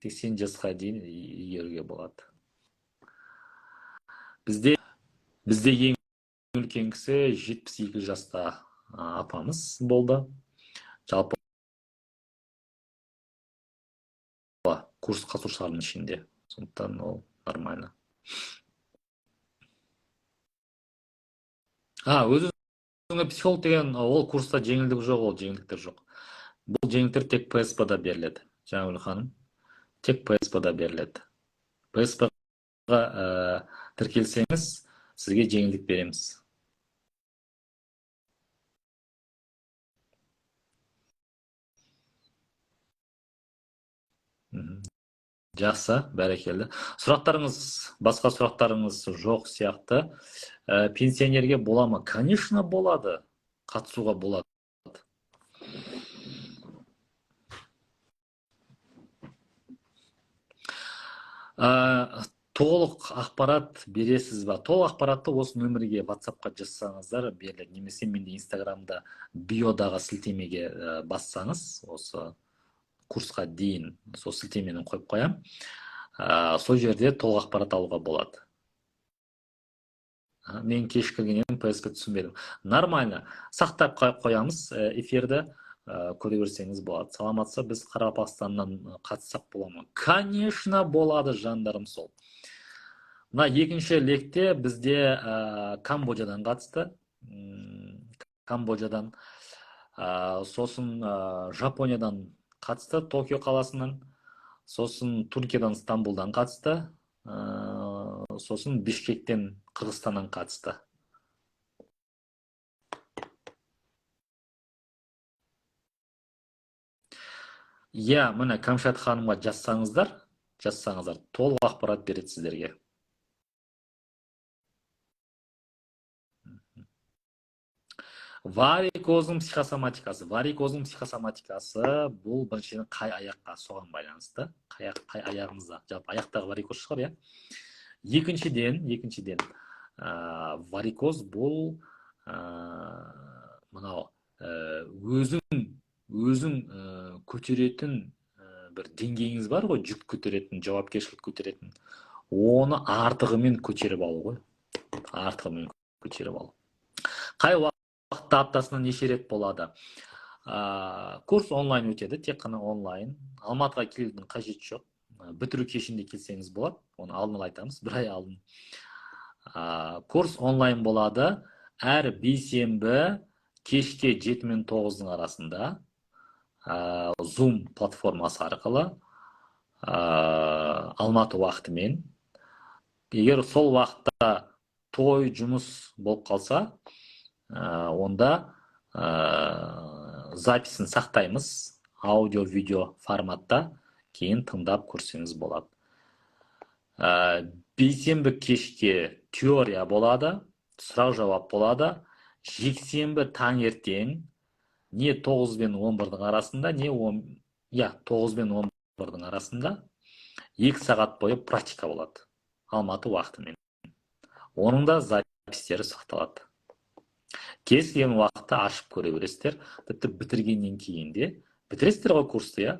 80 жасқа дейін игеруге болады. Бізде ең үлкен кісі 72 жаста апамыз болды. Жалпы курс қатысушылардың ішінде. Сондықтан ол нормально. Өзіңе психолог деген ол курста жеңілдік жоқ, ол жеңілдіктер жоқ. Бұл жеңілдіктер тек PSP-да беріледі. Жаңагүл ханым, тек PSP-да беріледі. PSP-ға тіркелсеңіз, сізге жеңілдік береміз. Жақсы, бәрекелді. Басқа сұрақтарыңыз жоқ сияқты. Пенсионерге бола ма? Конечно, болады. Қатысуға болады. Толық ақпарат бересіз ба? Толық ақпаратты осы нөмірге WhatsApp-қа жазсаңыздар беріледі. Немесе менде Инстаграмда биодағы сілтемеге бассаңыз, осы курсқа дейін сол сілтемені қойып қоям. Сол жерде толық ақпарат алуға болады. Мен кешкіргеннен PSP түсінбедім. Нормально. Сақтап қоямыз эфирді, көре берсеңіз болады. Саламатса, біз Қарақалпақстаннан қатыссақ бола ма? Конечно, болады, жандарым сол. Мына екінші лекте бізде Камбоджадан қатысты. Камбоджадан, сосын Жапониядан қатысты, Токио қаласынан, сосын Түркиядан, Стамбулдан қатысты, сосын Бишкектен, Қырғызстаннан қатысты. Міне Камшат ханымға жазсаңыздар, толық ақпарат береді сіздерге. Варикоздың психосоматикасы. Бұл біріншіден қай аяққа соған байланысты. Қай аяғыңызда. Жалпы аяқтағы варикоз шығар, иә? Екіншіден, варикоз бұл өзің көтеретін бір деңгейіңіз бар ғой, жүк көтеретін, жауапкершілік көтеретін. Оны артығымен көтеріп алу ғой. Қай уақытта аптасына неше рет болады? Курс онлайн өтеді, тек қана онлайн. Алматыға келудің қажеті жоқ. Бітіру кешінде келсеңіз болады. Оны алдын ала айтамыз, бір ай алдын. Курс онлайн болады. Әр бейсенбі кешке 7 мен 9-ның арасында Zoom платформасы арқылы Алматы уақытымен. Егер сол уақытта той, жұмыс болып қалса, онда записін сақтаймыз, аудио-видео форматта, кейін тыңдап көрсеңіз болады. Бейсенбі кешке теория болады, сұрақ жауап болады. Жексенбі таңертең не 9 бен 11-дің арасында, не 9 бен 11-дің арасында 2 сағат бойы практика болады. Алматы уақытымен. Оның да запистері сақталады. Кез келген уақытта ашып көре бересіздер. Тіпті бітіргеннен кейін де бітіресіздер ғой курсты, иә.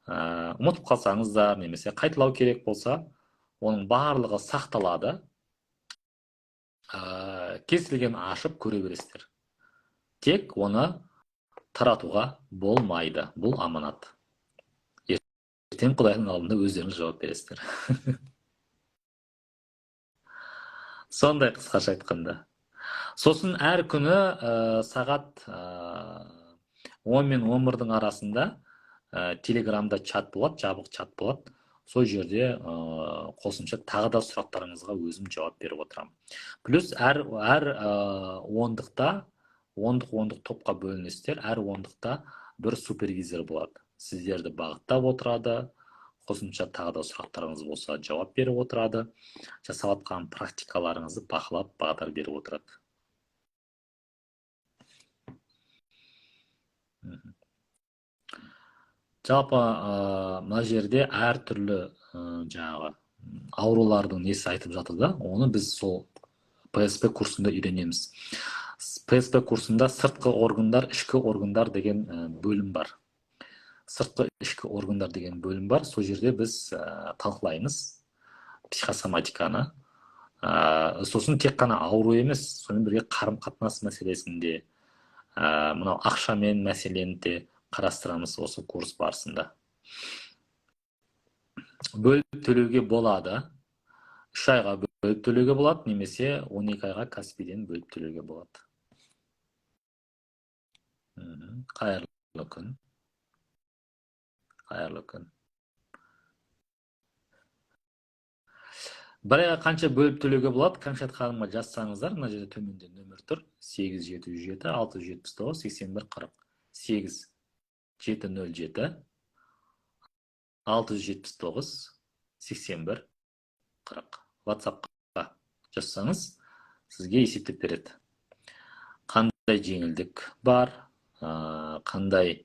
Ұмытып қалсаңыз да, немесе қайталау керек болса, оның барлығы сақталады. Кез келген ашып көре бересіздер. Тек оны таратуға болмайды. Бұл аманат. Ертең Құдайдың алдында өздеріңіз жауап бересіздер. Сондай қысқаша айтқанда. Сосын әр күні сағат 10 мен 11-дің арасында телеграмда чат болады, жабық чат болады. Сол жерде қосымша тағы да сұрақтарыңызға өзім жауап беріп отырамын. Плюс әр ондық топқа бөлінесіздер. Әр ондықта бір супервизор болады. Сіздерді бағыттап отырады. Қосымша тағы да сұрақтарыңыз болса жауап беріп отырады. Жасап жатқан практикаларыңызды бақылап, бағдар беріп отырады. Жалпы мына жерде әр түрлі жаңағы аурулардың несі айтып жатыр да, оны біз сол ПСП курсында үйренеміз. ПСП курсында сыртқы органдар, ішкі органдар деген бөлім бар. Сыртқы ішкі органдар деген бөлім бар. Сол жерде біз талқылаймыз психосоматиканы. Сосын тек қана ауру емес, сонымен бірге қарым-қатынас мәселесінде, мынау ақшамен мәселені де қарастырамыз осы курс барысында. Бөліп төлеуге болады. 3 айға бөліп төлеуге болады, немесе 12 айға Каспийден бөліп төлеуге болады. Қайырлы күн. Қайырлы күн. Бір айға қанша бөліп төлеуге болады? Кәмшат ханымға жазсаңыздар, мына жерде төменде нөмір тұр. 877 679 81 40. 8707 679 81 40. WhatsAppқа жазсаңыз, сізге есептеп береді. Қандай жеңілдік бар, қандай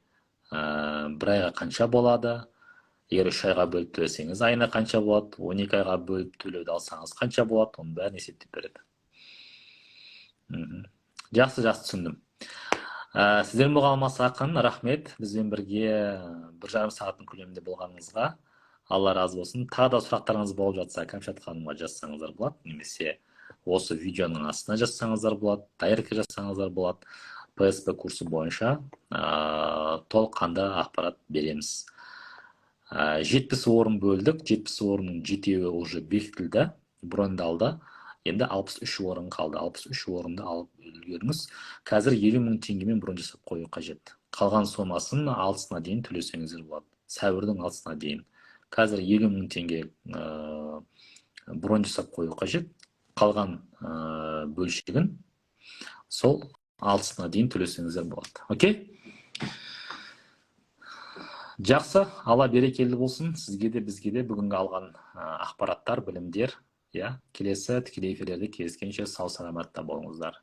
бір айға қанша болады, егер 3 айға бөліп төлесеңіз, айына қанша болады, 12 айға бөліп төлеуді алсаңыз қанша болады, оның бәрін есептеп береді. Жақсы түсіндім. Сіздермен болған Алмас Ақын, рахмет. Бізбен бірге 1,5 сағаттың көлемінде болғаныңызға. Алла разы болсын. Тағы да сұрақтарыңыз болып жатса, Кәмшат ханымға жазсаңыздар болады, немесе осы видеоның астына жазсаңыздар болады, дайректке жазсаңыздар болады. ПСП курсы бойынша толыққанды ақпарат береміз. 70 орын бөлдік, 70 орынның 7-еуі уже бекітілді, брондалды. Енді 63 орын қалды. 63 орынды алып үлгеріңіз. Қазір 50 000 теңгемен брон жасап қою қажет. Қалған сомасын 6-сына дейін төлесеңіздер болады. Сәуірдің 6-сына дейін. Қазір 50 000 теңге брон жасап қою қажет. Қалған бөлшегін сол 6-сына дейін төлесеңіздер болады. Окей? Жақсы, Алла берекелі болсын. Сізге де, бізге де бүгінгі алған ақпараттар, білімдер. Келесі тікелей эфирлерде кездескенше сау саламатта болыңыздар.